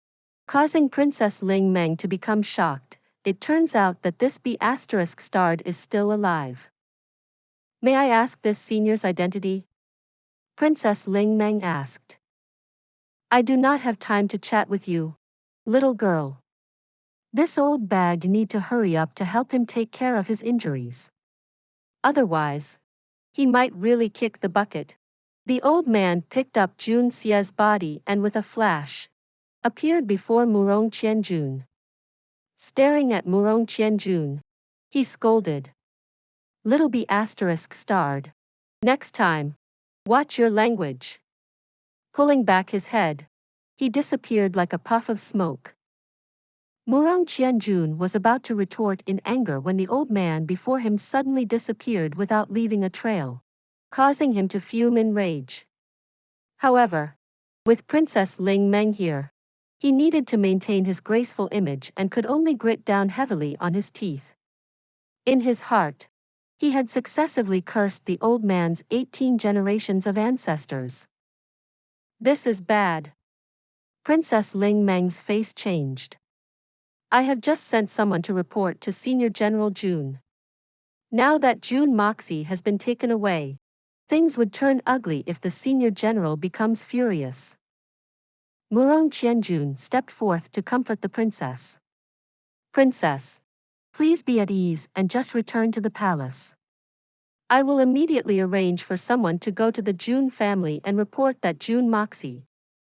causing Princess Ling Meng to become shocked. It turns out that this bee asterisk starred is still alive. May I ask this senior's identity? Princess Ling Meng asked. I do not have time to chat with you, little girl. This old bag need to hurry up to help him take care of his injuries. Otherwise, he might really kick the bucket. The old man picked up Jun Xie's body and with a flash, appeared before Murong Qianjun. Staring at Murong Qianjun, he scolded. Little B asterisk starred. Next time, watch your language. Pulling back his head, he disappeared like a puff of smoke. Murong Qianjun was about to retort in anger when the old man before him suddenly disappeared without leaving a trail, causing him to fume in rage. However, with Princess Ling Meng here, he needed to maintain his graceful image and could only grit down heavily on his teeth. In his heart, he had successively cursed the old man's 18 generations of ancestors. This is bad. Princess Ling Meng's face changed. I have just sent someone to report to Senior General Jun. Now that Jun Moxie has been taken away, things would turn ugly if the Senior General becomes furious. Murong Qianjun stepped forth to comfort the princess. Princess, please be at ease and just return to the palace. I will immediately arrange for someone to go to the Jun family and report that Jun Moxie,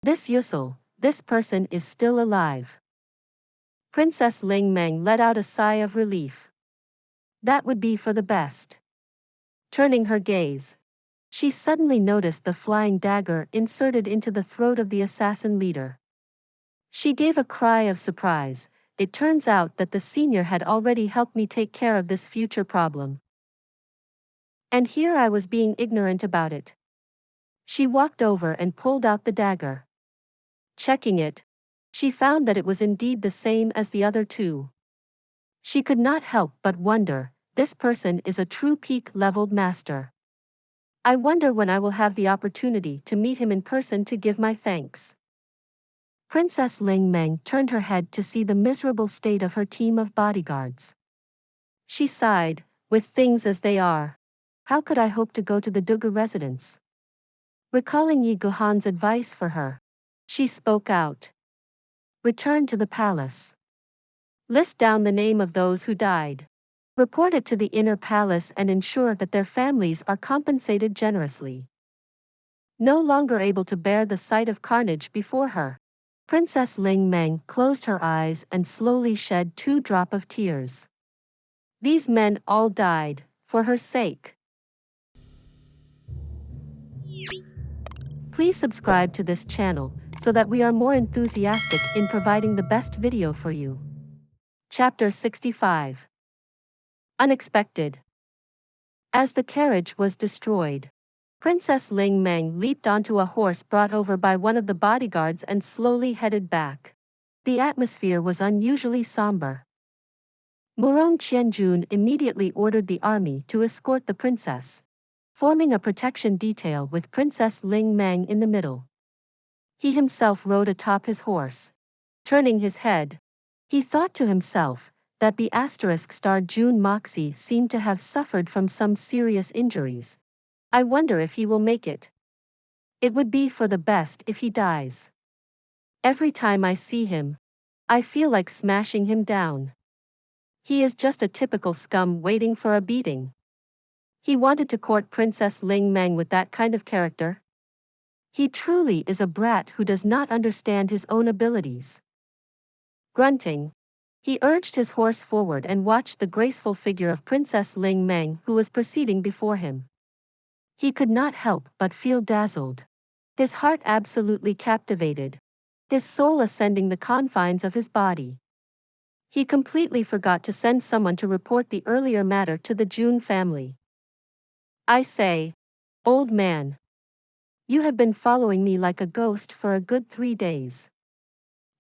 this person is still alive. Princess Ling Meng let out a sigh of relief. That would be for the best. Turning her gaze, she suddenly noticed the flying dagger inserted into the throat of the assassin leader. She gave a cry of surprise. It turns out that the senior had already helped me take care of this future problem. And here I was being ignorant about it. She walked over and pulled out the dagger. Checking it, she found that it was indeed the same as the other two. She could not help but wonder, this person is a true peak-leveled master. I wonder when I will have the opportunity to meet him in person to give my thanks. Princess Ling Meng turned her head to see the miserable state of her team of bodyguards. She sighed, with things as they are, how could I hope to go to the Dugu residence? Recalling Yi Guhan's advice for her, she spoke out. Return to the palace. List down the name of those who died. Report it to the inner palace and ensure that their families are compensated generously. No longer able to bear the sight of carnage before her, Princess Ling Meng closed her eyes and slowly shed 2 drops of tears. These men all died, for her sake. Please subscribe to this channel, so that we are more enthusiastic in providing the best video for you. Chapter 65. Unexpected. As the carriage was destroyed, Princess Ling Meng leaped onto a horse brought over by one of the bodyguards and slowly headed back. The atmosphere was unusually somber. Murong Qianjun immediately ordered the army to escort the princess, forming a protection detail with Princess Ling Meng in the middle. He himself rode atop his horse. Turning his head, he thought to himself that the ** Jun Moxie seemed to have suffered from some serious injuries. I wonder if he will make it. It would be for the best if he dies. Every time I see him, I feel like smashing him down. He is just a typical scum waiting for a beating. He wanted to court Princess Ling Meng with that kind of character. He truly is a brat who does not understand his own abilities. Grunting, he urged his horse forward and watched the graceful figure of Princess Ling Meng who was proceeding before him. He could not help but feel dazzled. His heart absolutely captivated, his soul ascending the confines of his body. He completely forgot to send someone to report the earlier matter to the Jun family. I say, old man. You have been following me like a ghost for a good 3 days.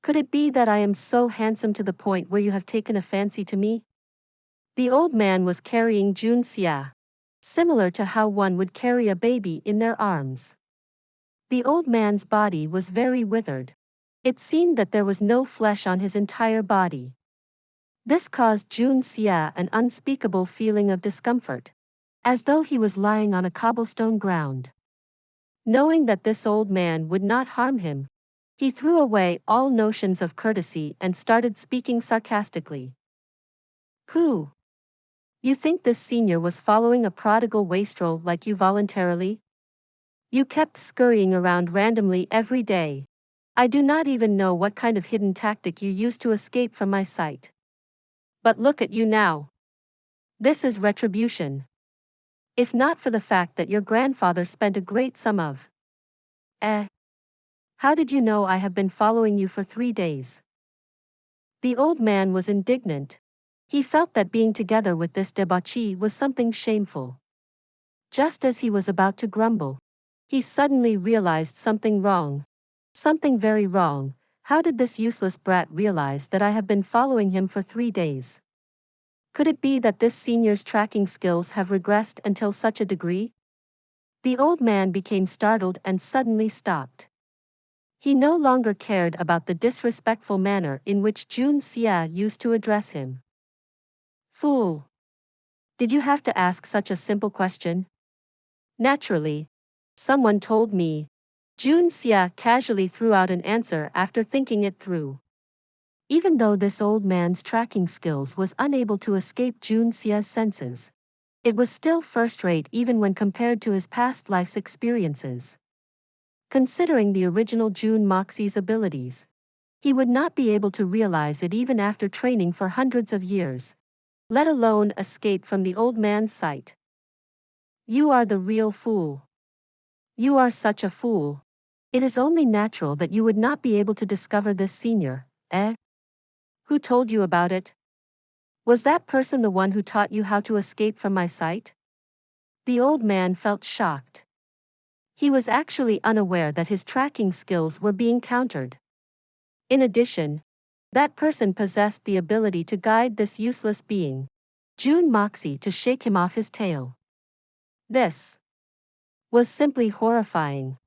Could it be that I am so handsome to the point where you have taken a fancy to me? The old man was carrying Jun Xie, similar to how one would carry a baby in their arms. The old man's body was very withered. It seemed that there was no flesh on his entire body. This caused Jun Xie an unspeakable feeling of discomfort, as though he was lying on a cobblestone ground. Knowing that this old man would not harm him, He threw away all notions of courtesy and started speaking sarcastically. Who? You think this senior was following a prodigal wastrel like you voluntarily? You kept scurrying around randomly every day. I do not even know what kind of hidden tactic you used to escape from my sight. But look at you now. This is retribution. If not for the fact that your grandfather spent a great sum of. How did you know I have been following you for 3 days? The old man was indignant. He felt that being together with this debauchee was something shameful. Just as he was about to grumble, he suddenly realized something wrong. Something very wrong. How did this useless brat realize that I have been following him for 3 days? Could it be that this senior's tracking skills have regressed until such a degree? The old man became startled and suddenly stopped. He no longer cared about the disrespectful manner in which Jun Xie used to address him. Fool! Did you have to ask such a simple question? Naturally. Someone told me. Jun Xie casually threw out an answer after thinking it through. Even though this old man's tracking skills was unable to escape Jun Xie's senses, it was still first-rate even when compared to his past life's experiences. Considering the original Jun Moxie's abilities, he would not be able to realize it even after training for hundreds of years, let alone escape from the old man's sight. You are the real fool. You are such a fool. It is only natural that you would not be able to discover this senior, Who told you about it? Was that person the one who taught you how to escape from my sight? The old man felt shocked. He was actually unaware that his tracking skills were being countered. In addition, that person possessed the ability to guide this useless being, Jun Moxie, to shake him off his tail. This was simply horrifying.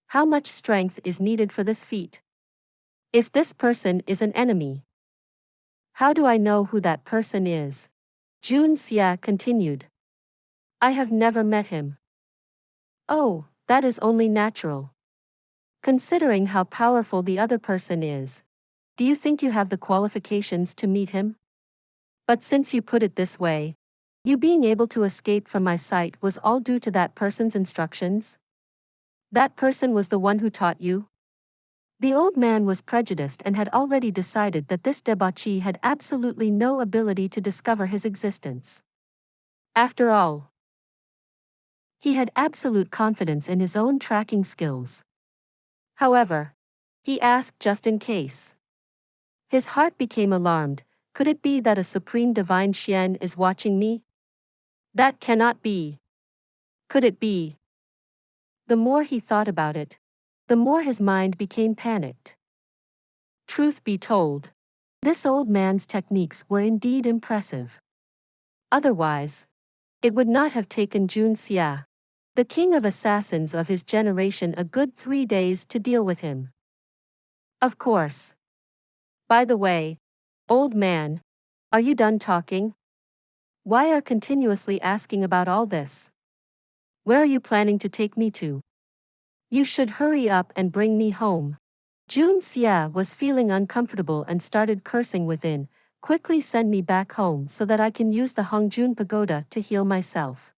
How much strength is needed for this feat? If this person is an enemy, how do I know who that person is? Jun Xie continued. I have never met him. Oh, that is only natural. Considering how powerful the other person is, do you think you have the qualifications to meet him? But since you put it this way, you being able to escape from my sight was all due to that person's instructions? That person was the one who taught you? The old man was prejudiced and had already decided that this debauchee had absolutely no ability to discover his existence. After all, he had absolute confidence in his own tracking skills. However, he asked just in case. His heart became alarmed. Could it be that a supreme divine Xian is watching me? That cannot be. Could it be? The more he thought about it, the more his mind became panicked. Truth be told, this old man's techniques were indeed impressive. Otherwise, it would not have taken Jun Xie, the king of assassins of his generation, a good 3 days to deal with him. Of course. By the way, old man, are you done talking? Why are continuously asking about all this? Where are you planning to take me to? You should hurry up and bring me home. Jun Xie was feeling uncomfortable and started cursing within. Quickly send me back home so that I can use the Hongjun pagoda to heal myself.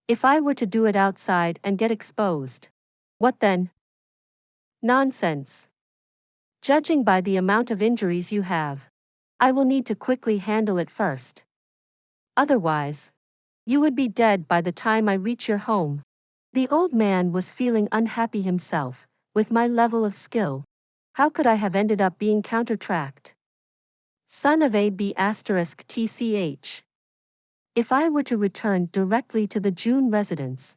If I were to do it outside and get exposed, what then? Nonsense. Judging by the amount of injuries you have, I will need to quickly handle it first. Otherwise, you would be dead by the time I reach your home. The old man was feeling unhappy himself. With my level of skill, how could I have ended up being counter-tracked? Son of a b*tch. If I were to return directly to the Jun residence,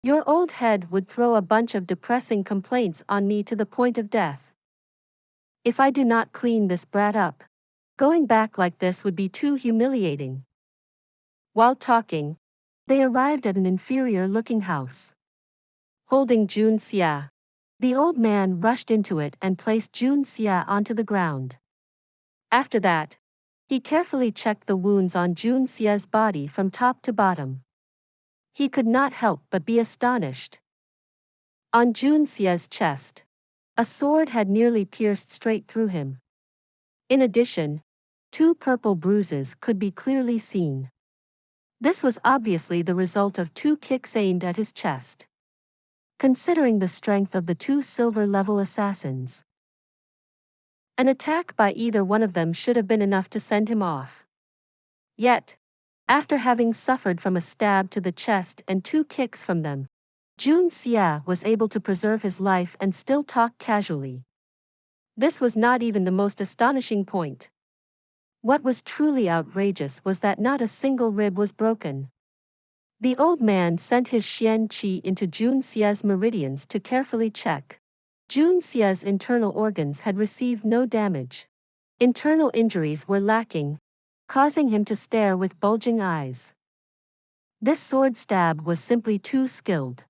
your old head would throw a bunch of depressing complaints on me to the point of death. If I do not clean this brat up, going back like this would be too humiliating. While talking, they arrived at an inferior-looking house. Holding Jun Xie, the old man rushed into it and placed Jun Xie onto the ground. After that, he carefully checked the wounds on Jun Xie's body from top to bottom. He could not help but be astonished. On Jun Xie's chest, A sword had nearly pierced straight through him. In addition, 2 purple bruises could be clearly seen. This was obviously the result of 2 kicks aimed at his chest. Considering the strength of the 2 silver-level assassins, an attack by either one of them should have been enough to send him off. Yet, after having suffered from a stab to the chest and 2 kicks from them, Jun Xie was able to preserve his life and still talk casually. This was not even the most astonishing point. What was truly outrageous was that not a single rib was broken. The old man sent his Xian Qi into Jun Xie's meridians to carefully check. Jun Xie's internal organs had received no damage. Internal injuries were lacking, causing him to stare with bulging eyes. This sword stab was simply too skilled.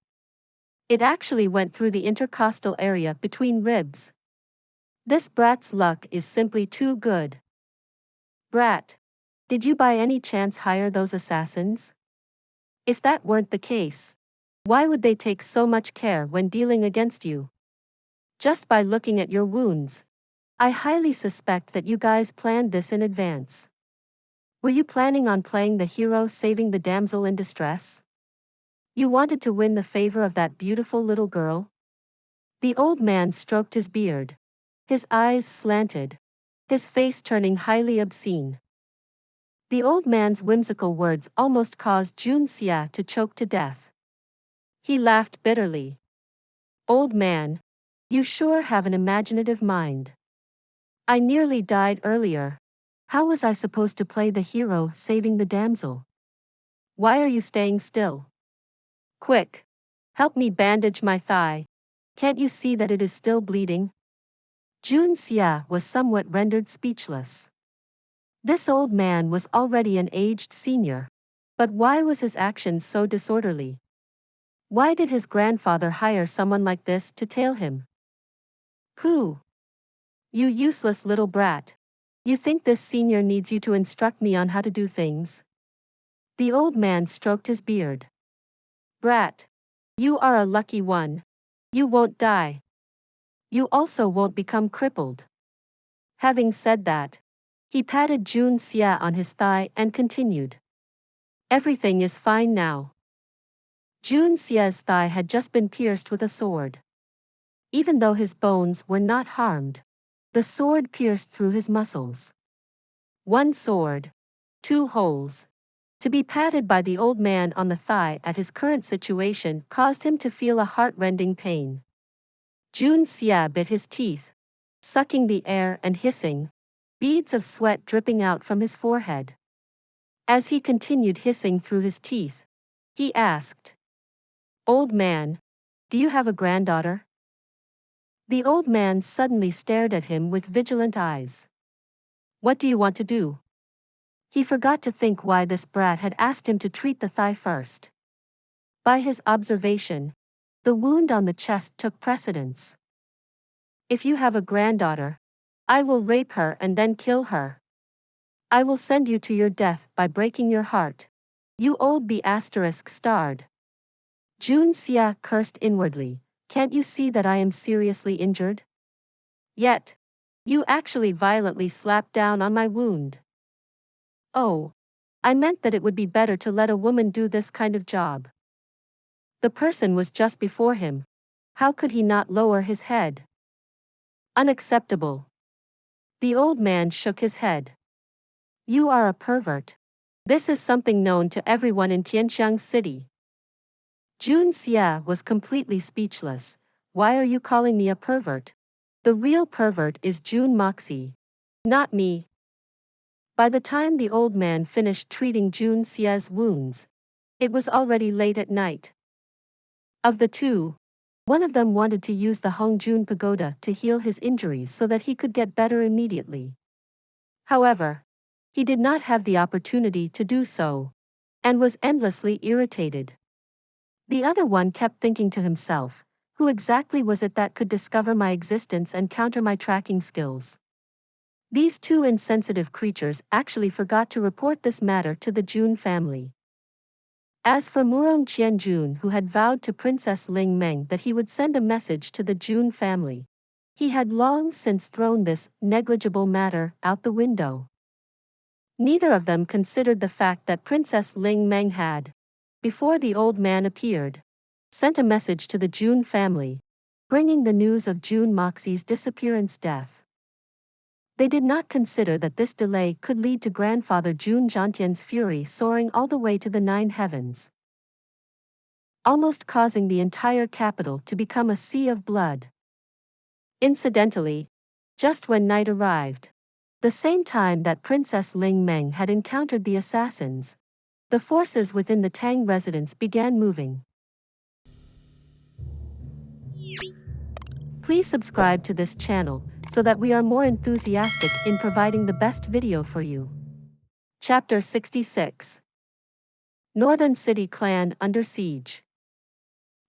It actually went through the intercostal area between ribs. This brat's luck is simply too good. Brat, did you by any chance hire those assassins? If that weren't the case, why would they take so much care when dealing against you? Just by looking at your wounds, I highly suspect that you guys planned this in advance. Were you planning on playing the hero saving the damsel in distress? You wanted to win the favor of that beautiful little girl? The old man stroked his beard. His eyes slanted, his face turning highly obscene. The old man's whimsical words almost caused Jun Xie to choke to death. He laughed bitterly. Old man, you sure have an imaginative mind. I nearly died earlier. How was I supposed to play the hero saving the damsel? Why are you staying still? Quick! Help me bandage my thigh. Can't you see that it is still bleeding? Jun Xie was somewhat rendered speechless. This old man was already an aged senior. But why was his actions so disorderly? Why did his grandfather hire someone like this to tail him? Who? You useless little brat. You think this senior needs you to instruct me on how to do things? The old man stroked his beard. Brat, you are a lucky one. You won't die. You also won't become crippled. Having said that, he patted Jun Xie on his thigh and continued. Everything is fine now. Jun Xie's thigh had just been pierced with a sword. Even though his bones were not harmed, the sword pierced through his muscles. 1 sword, 2 holes. To be patted by the old man on the thigh at his current situation caused him to feel a heart-rending pain. Jun Xie bit his teeth, sucking the air and hissing, beads of sweat dripping out from his forehead. As he continued hissing through his teeth, he asked, Old man, do you have a granddaughter? The old man suddenly stared at him with vigilant eyes. What do you want to do? He forgot to think why this brat had asked him to treat the thigh first. By his observation, the wound on the chest took precedence. If you have a granddaughter, I will rape her and then kill her. I will send you to your death by breaking your heart. You old B*****starred. Jun Xie cursed inwardly. Can't you see that I am seriously injured? Yet, you actually violently slapped down on my wound. Oh, I meant that it would be better to let a woman do this kind of job. The person was just before him. How could he not lower his head? Unacceptable. The old man shook his head. You are a pervert. This is something known to everyone in Tianxiang City. Jun Xie was completely speechless. Why are you calling me a pervert? The real pervert is Jun Moxie, not me. By the time the old man finished treating Jun Xie's wounds, it was already late at night. Of the 2, one of them wanted to use the Hongjun Pagoda to heal his injuries so that he could get better immediately. However, he did not have the opportunity to do so, and was endlessly irritated. The other one kept thinking to himself, who exactly was it that could discover my existence and counter my tracking skills? These 2 insensitive creatures actually forgot to report this matter to the Jun family. As for Murong Qianjun, who had vowed to Princess Ling Meng that he would send a message to the Jun family, He had long since thrown this negligible matter out the window. Neither of them considered the fact that Princess Ling Meng had, before the old man appeared, sent a message to the Jun family, bringing the news of Jun Moxie's disappearance-death. They did not consider that this delay could lead to grandfather Jun Zhantian's fury soaring all the way to the 9 heavens, almost causing the entire capital to become a sea of blood. Incidentally, just when night arrived, the same time that Princess Ling Meng had encountered the assassins, the forces within the Tang residence began moving. Please subscribe to this channel so that we are more enthusiastic in providing the best video for you. Chapter 66. Northern City Clan Under Siege.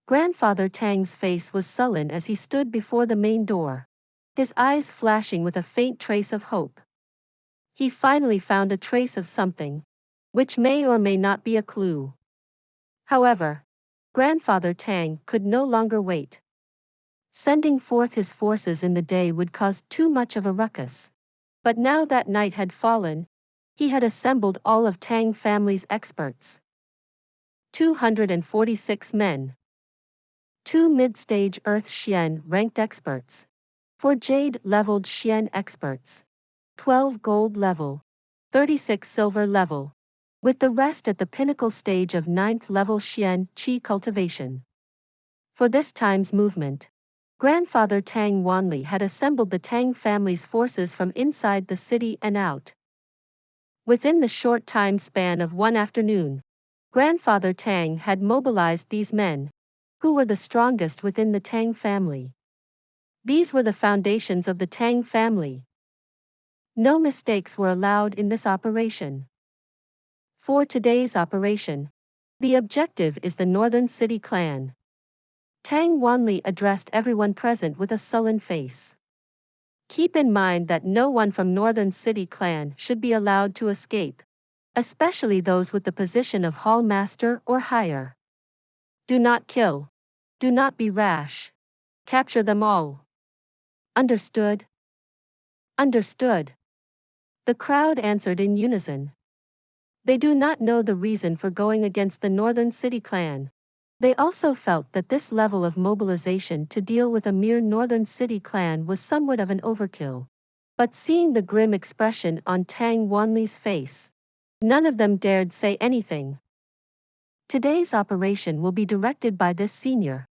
Grandfather Tang's face was sullen as he stood before the main door, his eyes flashing with a faint trace of hope. He finally found a trace of something, which may or may not be a clue. However, Grandfather Tang could no longer wait. Sending forth his forces in the day would cause too much of a ruckus. But now that night had fallen, he had assembled all of Tang family's experts. 246 men. 2 mid-stage Earth Xian ranked experts. 4 Jade-leveled Xian experts. 12 Gold level. 36 Silver level. With the rest at the pinnacle stage of 9th level Xian Qi cultivation. For this time's movement, Grandfather Tang Wanli had assembled the Tang family's forces from inside the city and out. Within the short time span of one afternoon, Grandfather Tang had mobilized these men, who were the strongest within the Tang family. These were the foundations of the Tang family. No mistakes were allowed in this operation. For today's operation, the objective is the Northern City Clan. Tang Wanli addressed everyone present with a sullen face. Keep in mind that no one from Northern City Clan should be allowed to escape, especially those with the position of Hall Master or higher. Do not kill. Do not be rash. Capture them all. Understood? Understood. The crowd answered in unison. They do not know the reason for going against the Northern City Clan. They also felt that this level of mobilization to deal with a mere Northern City Clan was somewhat of an overkill. But seeing the grim expression on Tang Wanli's face, none of them dared say anything. Today's operation will be directed by this senior.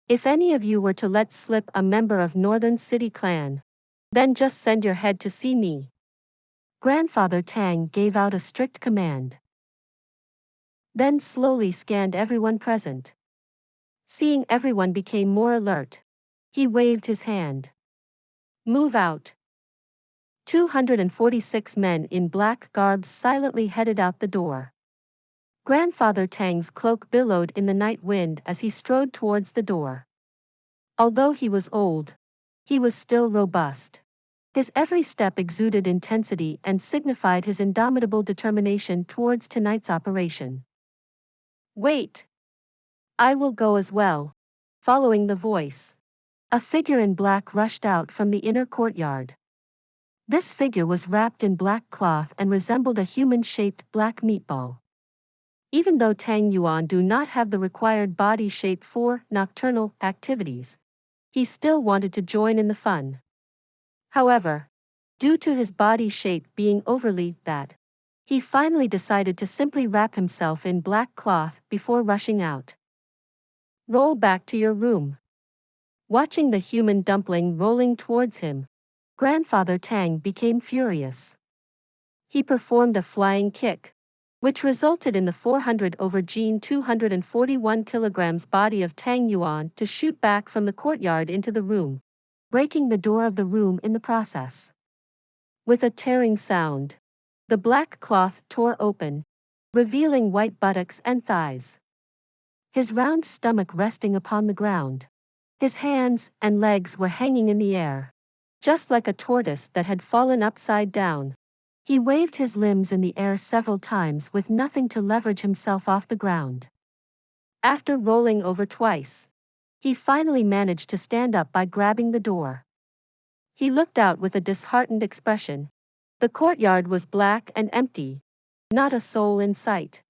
If any of you were to let slip a member of Northern City Clan, then just send your head to see me. Grandfather Tang gave out a strict command. Then slowly scanned everyone present. Seeing everyone became more alert, he waved his hand. Move out. 246 men in black garbs silently headed out the door. Grandfather Tang's cloak billowed in the night wind as he strode towards the door. Although he was old, he was still robust. His every step exuded intensity and signified his indomitable determination towards tonight's operation. Wait! I will go as well. Following the voice, a figure in black rushed out from the inner courtyard. This figure was wrapped in black cloth and resembled a human-shaped black meatball. Even though Tang Yuan do not have the required body shape for nocturnal activities, he still wanted to join in the fun. However, due to his body shape being overly that, he finally decided to simply wrap himself in black cloth before rushing out. Roll back to your room. Watching the human dumpling rolling towards him, Grandfather Tang became furious. He performed a flying kick, which resulted in the 400 over Gene 241 kilograms body of Tang Yuan to shoot back from the courtyard into the room, breaking the door of the room in the process. With a tearing sound, the black cloth tore open, revealing white buttocks and thighs. His round stomach resting upon the ground. His hands and legs were hanging in the air, just like a tortoise that had fallen upside down. He waved his limbs in the air several times with nothing to leverage himself off the ground. After rolling over twice, he finally managed to stand up by grabbing the door. He looked out with a disheartened expression. The courtyard was black and empty. Not a soul in sight.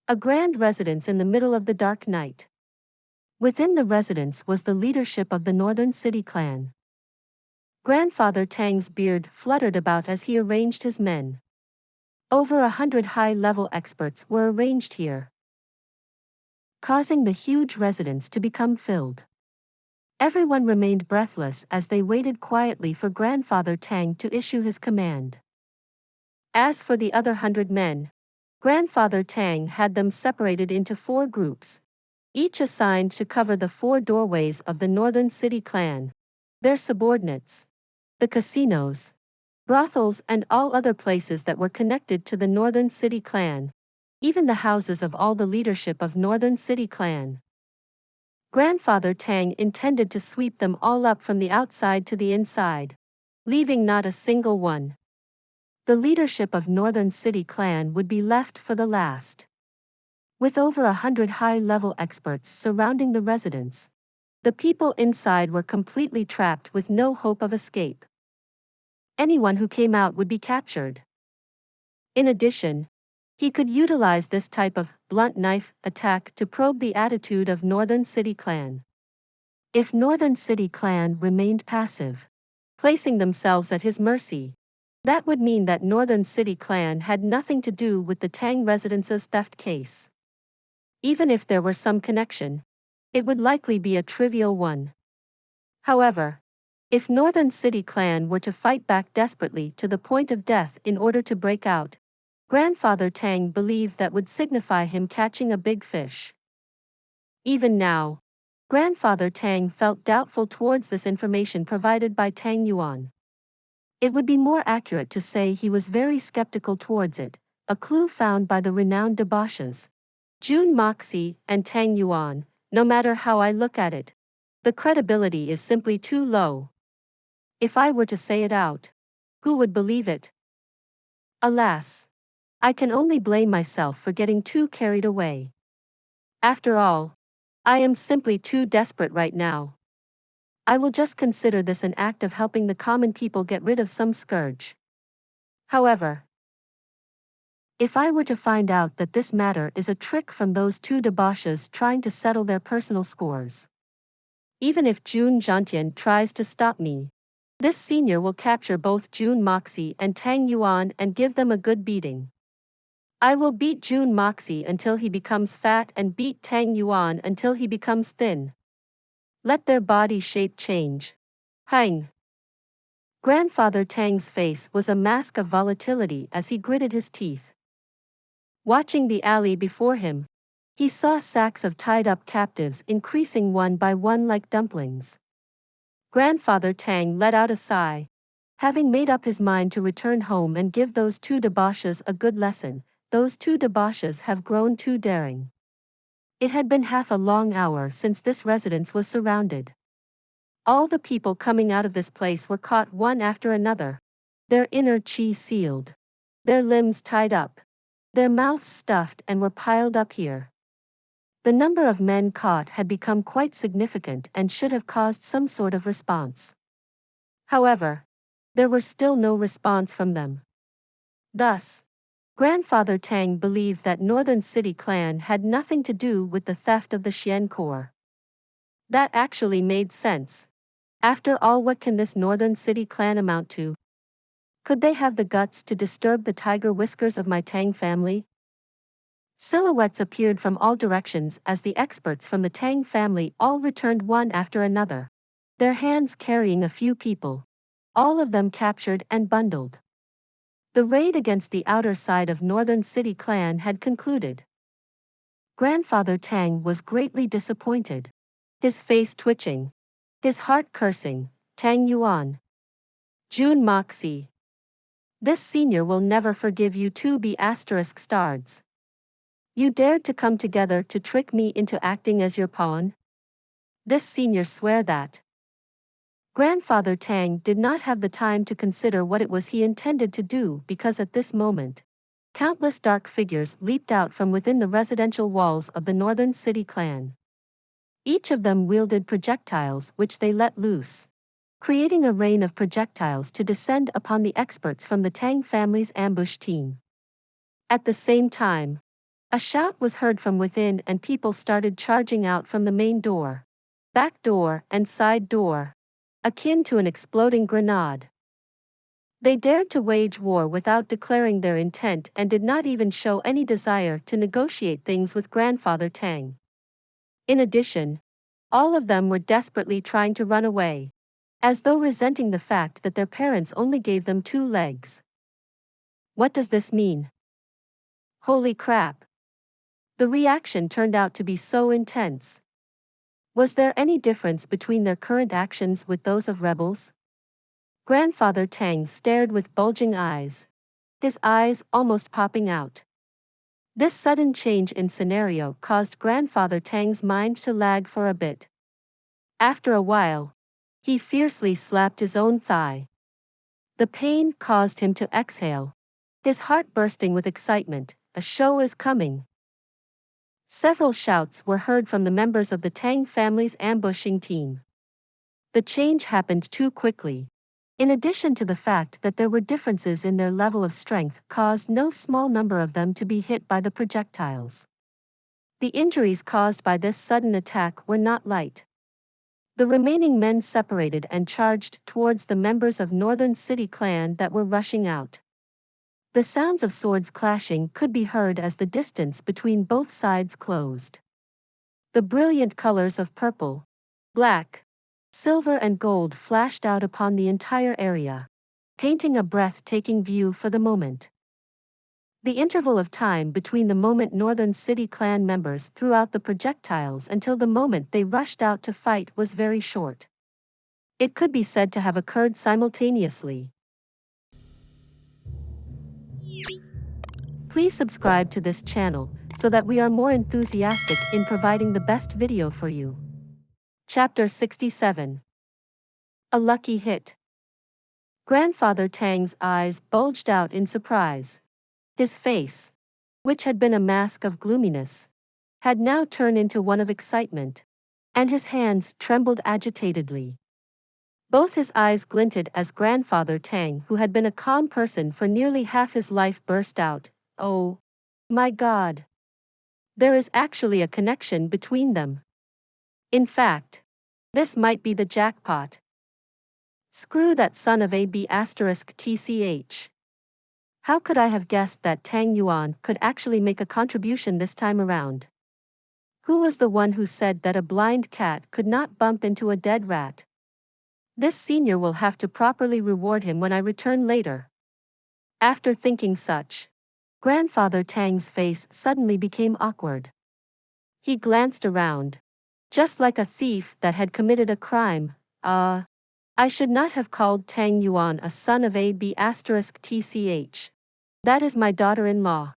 A grand residence in the middle of the dark night. Within the residence was the leadership of the Northern City clan. Grandfather Tang's beard fluttered about as he arranged his men. Over 100 high-level experts were arranged here, causing the huge residence to become filled. Everyone remained breathless as they waited quietly for Grandfather Tang to issue his command. As for the other 100 men, Grandfather Tang had them separated into 4 groups, each assigned to cover the 4 doorways of the Northern City clan, their subordinates, the casinos, brothels and all other places that were connected to the Northern City clan, even the houses of all the leadership of Northern City clan. Grandfather Tang intended to sweep them all up from the outside to the inside, leaving not a single one. The leadership of Northern City clan would be left for the last. With over 100 high-level experts surrounding the residence, the people inside were completely trapped with no hope of escape. Anyone who came out would be captured. In addition, he could utilize this type of blunt knife attack to probe the attitude of Northern City clan. If Northern City clan remained passive, placing themselves at his mercy, that would mean that Northern City clan had nothing to do with the Tang residence's theft case. Even if there were some connection, it would likely be a trivial one. However, if Northern City clan were to fight back desperately to the point of death in order to break out, Grandfather Tang believed that would signify him catching a big fish. Even now, Grandfather Tang felt doubtful towards this information provided by Tang Yuan. It would be more accurate to say he was very skeptical towards it, a clue found by the renowned debauchees, Jun Moxie and Tang Yuan. No matter how I look at it, the credibility is simply too low. If I were to say it out, who would believe it? Alas, I can only blame myself for getting too carried away. After all, I am simply too desperate right now. I will just consider this an act of helping the common people get rid of some scourge. However, if I were to find out that this matter is a trick from those 2 debauchees trying to settle their personal scores, even if Jun Xie tries to stop me, this senior will capture both Jun Moxie and Tang Yuan and give them a good beating. I will beat Jun Moxie until he becomes fat and beat Tang Yuan until he becomes thin. Let their body shape change. Hang. Grandfather Tang's face was a mask of volatility as he gritted his teeth. Watching the alley before him, he saw sacks of tied-up captives increasing one by one like dumplings. Grandfather Tang let out a sigh. Having made up his mind to return home and give those 2 debauchees a good lesson, those 2 debauchees have grown too daring. It had been half a long hour since this residence was surrounded. All the people coming out of this place were caught one after another, their inner chi sealed, their limbs tied up, their mouths stuffed and were piled up here. The number of men caught had become quite significant and should have caused some sort of response. However, there was still no response from them. Thus, Grandfather Tang believed that Northern City clan had nothing to do with the theft of the Xian core. That actually made sense. After all, what can this Northern City clan amount to? Could they have the guts to disturb the tiger whiskers of my Tang family? Silhouettes appeared from all directions as the experts from the Tang family all returned one after another, their hands carrying a few people, all of them captured and bundled. The raid against the outer side of Northern City clan had concluded. Grandfather Tang was greatly disappointed, his face twitching, his heart cursing. Tang Yuan, Jun Moxie. This senior will never forgive you 2 stars. You dared to come together to trick me into acting as your pawn? This senior swear that. Grandfather Tang did not have the time to consider what it was he intended to do because at this moment, countless dark figures leaped out from within the residential walls of the Northern City clan. Each of them wielded projectiles which they let loose. creating a rain of projectiles to descend upon the experts from the Tang family's ambush team. At the same time, a shout was heard from within and people started charging out from the main door, back door, and side door, akin to an exploding grenade. They dared to wage war without declaring their intent and did not even show any desire to negotiate things with Grandfather Tang. In addition, all of them were desperately trying to run away, as though resenting the fact that their parents only gave them 2 legs. What does this mean? Holy crap! The reaction turned out to be so intense. Was there any difference between their current actions with those of rebels? Grandfather Tang stared with bulging eyes, his eyes almost popping out. This sudden change in scenario caused Grandfather Tang's mind to lag for a bit. After a while, he fiercely slapped his own thigh. The pain caused him to exhale, his heart bursting with excitement. A show is coming. Several shouts were heard from the members of the Tang family's ambushing team. The change happened too quickly. In addition to the fact that there were differences in their level of strength caused no small number of them to be hit by the projectiles. The injuries caused by this sudden attack were not light. The remaining men separated and charged towards the members of Northern City Clan that were rushing out. The sounds of swords clashing could be heard as the distance between both sides closed. The brilliant colors of purple, black, silver and gold flashed out upon the entire area, painting a breathtaking view for the moment. The interval of time between the moment Northern City Clan members threw out the projectiles until the moment they rushed out to fight was very short. It could be said to have occurred simultaneously. Please subscribe to this channel so that we are more enthusiastic in providing the best video for you. Chapter 67. A lucky hit. Grandfather Tang's eyes bulged out in surprise. His face, which had been a mask of gloominess, had now turned into one of excitement, and his hands trembled agitatedly. Both his eyes glinted as Grandfather Tang, who had been a calm person for nearly half his life, burst out, "Oh, my God! There is actually a connection between them. In fact, this might be the jackpot. Screw that son of a b*tch. How could I have guessed that Tang Yuan could actually make a contribution this time around? Who was the one who said that a blind cat could not bump into a dead rat? This senior will have to properly reward him when I return later." After thinking such, Grandfather Tang's face suddenly became awkward. He glanced around, just like a thief that had committed a crime. I should not have called Tang Yuan a son of a b*tch. That is my daughter-in-law.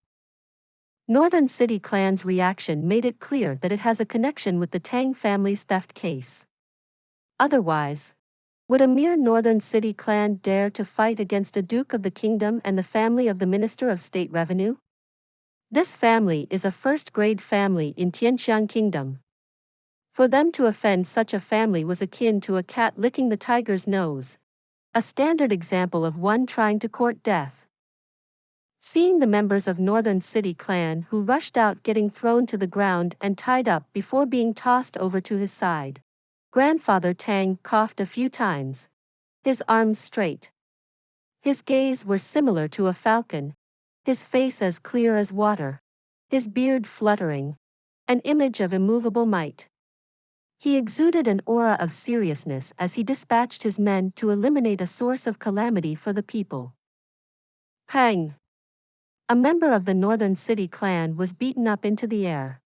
Northern City Clan's reaction made it clear that it has a connection with the Tang family's theft case. Otherwise, would a mere Northern City Clan dare to fight against a Duke of the Kingdom and the family of the Minister of State Revenue? This family is a first-grade family in Tianxiang Kingdom. For them to offend such a family was akin to a cat licking the tiger's nose, a standard example of one trying to court death. Seeing the members of Northern City Clan who rushed out getting thrown to the ground and tied up before being tossed over to his side, Grandfather Tang coughed a few times, his arms straight. His gaze were similar to a falcon, his face as clear as water, his beard fluttering, an image of immovable might. He exuded an aura of seriousness as he dispatched his men to eliminate a source of calamity for the people. Pang! A member of the Northern City Clan was beaten up into the air.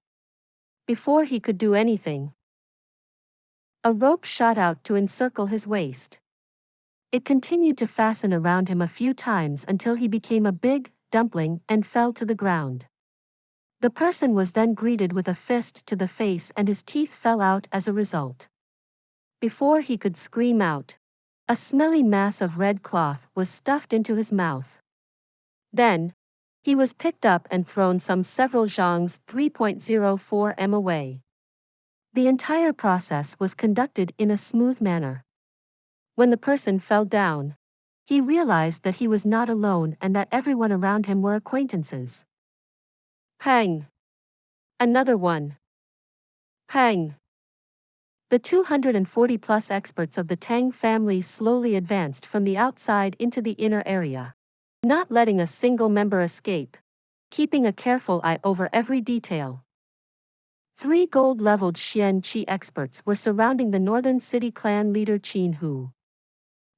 Before he could do anything, a rope shot out to encircle his waist. It continued to fasten around him a few times until he became a big dumpling and fell to the ground. The person was then greeted with a fist to the face and his teeth fell out as a result. Before he could scream out, a smelly mass of red cloth was stuffed into his mouth. Then, he was picked up and thrown some several zhongs 3.04 m away. The entire process was conducted in a smooth manner. When the person fell down, he realized that he was not alone and that everyone around him were acquaintances. Pang! Another one. Pang! The 240-plus experts of the Tang family slowly advanced from the outside into the inner area, not letting a single member escape, keeping a careful eye over every detail. 3 gold-leveled Xian Qi experts were surrounding the northern city clan leader Qin Hu.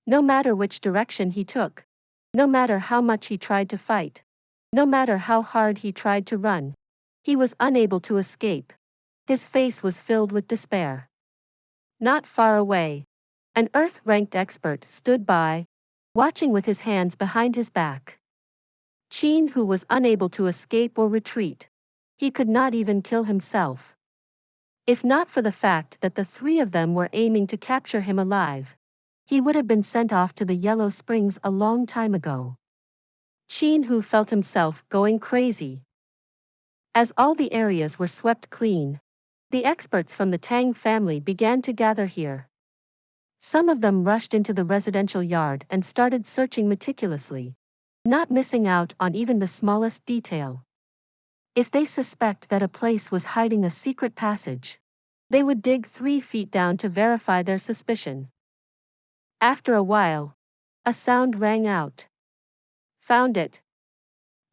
No matter which direction he took, no matter how much he tried to fight, no matter how hard he tried to run, he was unable to escape. His face was filled with despair. Not far away, an Earth-ranked expert stood by, watching with his hands behind his back. Qin Hu was unable to escape or retreat. He could not even kill himself. If not for the fact that the 3 of them were aiming to capture him alive, he would have been sent off to the Yellow Springs a long time ago. Qin Hu felt himself going crazy. As all the areas were swept clean, the experts from the Tang family began to gather here. Some of them rushed into the residential yard and started searching meticulously, not missing out on even the smallest detail. If they suspect that a place was hiding a secret passage, they would dig 3 feet down to verify their suspicion. After a while, a sound rang out. Found it.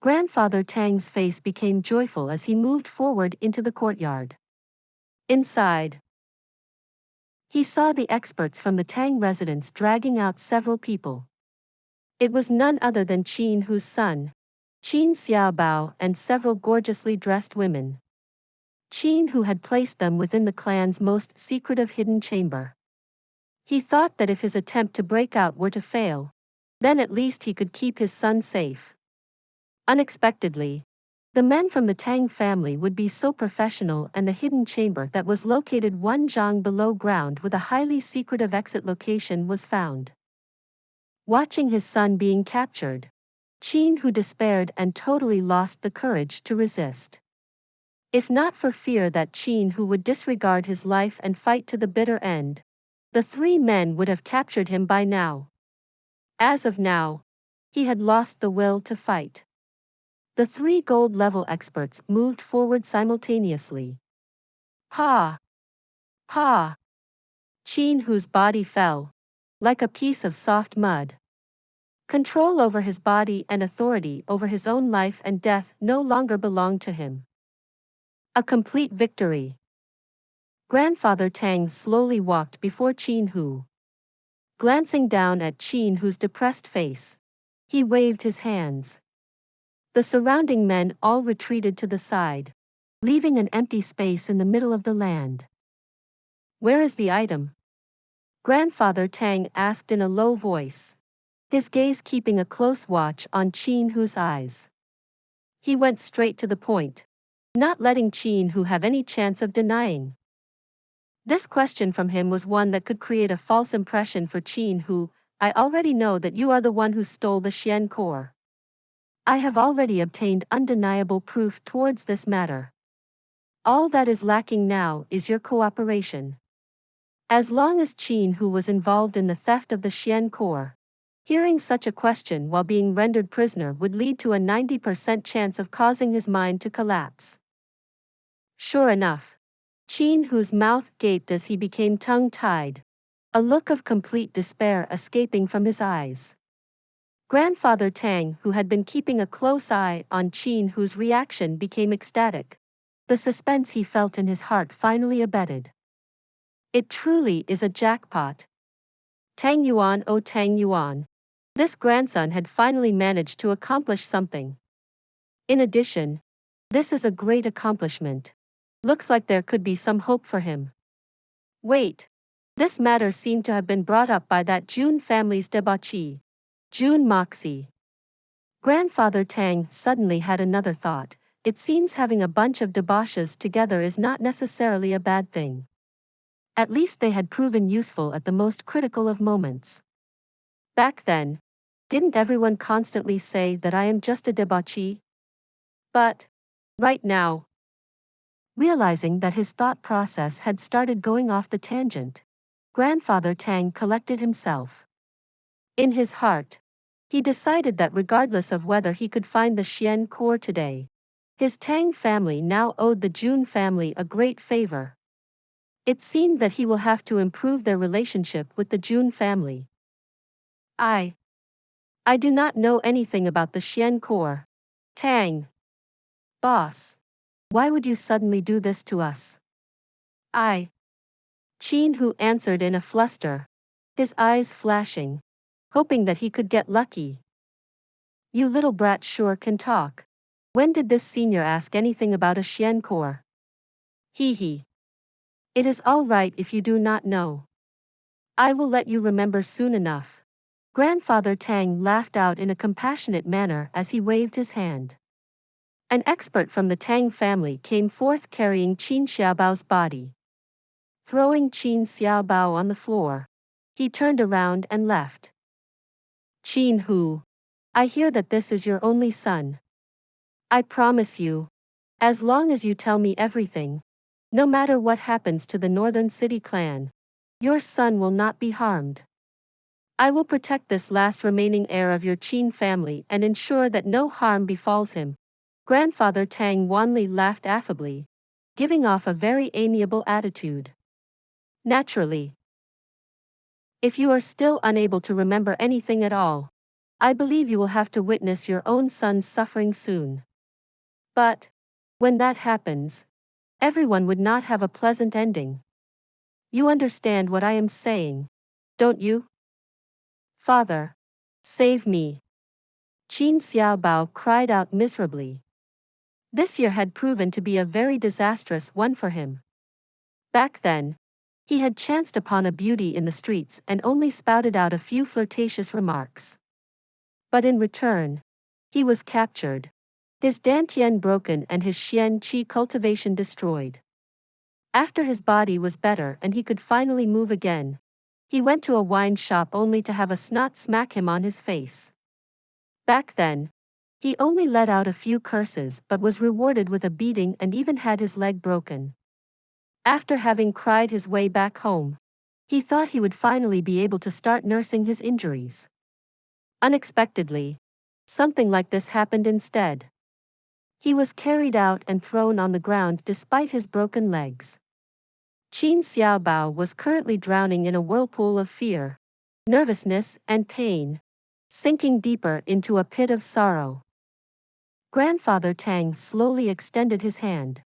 Grandfather Tang's face became joyful as he moved forward into the courtyard. Inside, he saw the experts from the Tang residence dragging out several people. It was none other than Qin Hu's son, Qin Xiaobao, and several gorgeously dressed women. Qin Hu had placed them within the clan's most secretive hidden chamber. He thought that if his attempt to break out were to fail, then at least he could keep his son safe. Unexpectedly, the men from the Tang family would be so professional, and the hidden chamber that was located 1 zhang below ground with a highly secretive exit location was found. Watching his son being captured, Qin Hu despaired and totally lost the courage to resist. If not for fear that Qin Hu would disregard his life and fight to the bitter end, the 3 men would have captured him by now. As of now, he had lost the will to fight. The 3 gold-level experts moved forward simultaneously. Ha! Ha! Qin Hu's body fell, like a piece of soft mud. Control over his body and authority over his own life and death no longer belonged to him. A complete victory. Grandfather Tang slowly walked before Qin Hu. Glancing down at Qin Hu's depressed face, he waved his hands. The surrounding men all retreated to the side, leaving an empty space in the middle of the land. Where is the item? Grandfather Tang asked in a low voice, his gaze keeping a close watch on Qin Hu's eyes. He went straight to the point, not letting Qin Hu have any chance of denying. This question from him was one that could create a false impression for Qin Hu. I already know that you are the one who stole the Xian core. I have already obtained undeniable proof towards this matter. All that is lacking now is your cooperation. As long as Qin Hu was involved in the theft of the Xian core, hearing such a question while being rendered prisoner would lead to a 90% chance of causing his mind to collapse. Sure enough, Qin Hu's mouth gaped as he became tongue-tied, a look of complete despair escaping from his eyes. Grandfather Tang, who had been keeping a close eye on Qin Hu's reaction, became ecstatic. The suspense he felt in his heart finally abated. It truly is a jackpot. Tang Yuan, oh Tang Yuan. This grandson had finally managed to accomplish something. In addition, this is a great accomplishment. Looks like there could be some hope for him. Wait. This matter seemed to have been brought up by that Jun family's debauchee, Jun Moxie. Grandfather Tang suddenly had another thought. It seems having a bunch of debauchees together is not necessarily a bad thing. At least they had proven useful at the most critical of moments. Back then, didn't everyone constantly say that I am just a debauchee? But, right now, realizing that his thought process had started going off the tangent, Grandfather Tang collected himself. In his heart, he decided that regardless of whether he could find the Xian core today, his Tang family now owed the Jun family a great favor. It seemed that he will have to improve their relationship with the Jun family. I do not know anything about the Xian core. Tang. Boss. Why would you suddenly do this to us? Qin Hu answered in a fluster, his eyes flashing, hoping that he could get lucky. You little brat sure can talk. When did this senior ask anything about a Xian core? Hee. It is all right if you do not know. I will let you remember soon enough. Grandfather Tang laughed out in a compassionate manner as he waved his hand. An expert from the Tang family came forth carrying Qin Xiaobao's body. Throwing Qin Xiaobao on the floor, he turned around and left. Qin Hu, I hear that this is your only son. I promise you, as long as you tell me everything, no matter what happens to the Northern City clan, your son will not be harmed. I will protect this last remaining heir of your Qin family and ensure that no harm befalls him. Grandfather Tang wanly laughed affably, giving off a very amiable attitude. Naturally. If you are still unable to remember anything at all, I believe you will have to witness your own son's suffering soon. But, when that happens, everyone would not have a pleasant ending. You understand what I am saying, don't you? Father, save me. Qin Xiaobao cried out miserably. This year had proven to be a very disastrous one for him. Back then, he had chanced upon a beauty in the streets and only spouted out a few flirtatious remarks. But in return, he was captured, his dantian broken and his xian qi cultivation destroyed. After his body was better and he could finally move again, he went to a wine shop only to have a snot smack him on his face. Back then, he only let out a few curses but was rewarded with a beating and even had his leg broken. After having cried his way back home, he thought he would finally be able to start nursing his injuries. Unexpectedly, something like this happened instead. He was carried out and thrown on the ground despite his broken legs. Qin Xiaobao was currently drowning in a whirlpool of fear, nervousness, and pain, sinking deeper into a pit of sorrow. Grandfather Tang slowly extended his hand.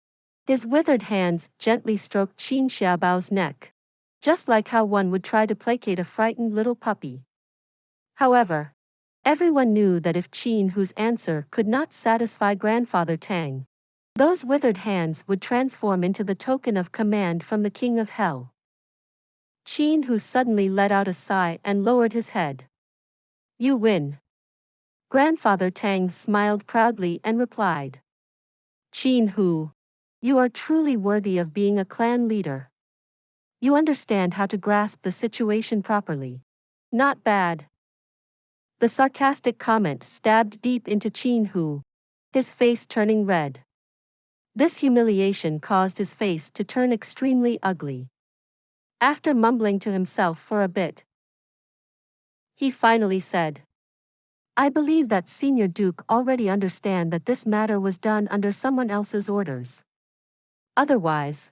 His withered hands gently stroked Qin Xiaobao's neck, just like how one would try to placate a frightened little puppy. However, everyone knew that if Qin Hu's answer could not satisfy Grandfather Tang, those withered hands would transform into the token of command from the King of Hell. Qin Hu suddenly let out a sigh and lowered his head. You win. Grandfather Tang smiled proudly and replied. Qin Hu, you are truly worthy of being a clan leader. You understand how to grasp the situation properly. Not bad. The sarcastic comment stabbed deep into Qin Hu, his face turning red. This humiliation caused his face to turn extremely ugly. After mumbling to himself for a bit, he finally said, I believe that Senior Duke already understand that this matter was done under someone else's orders. Otherwise,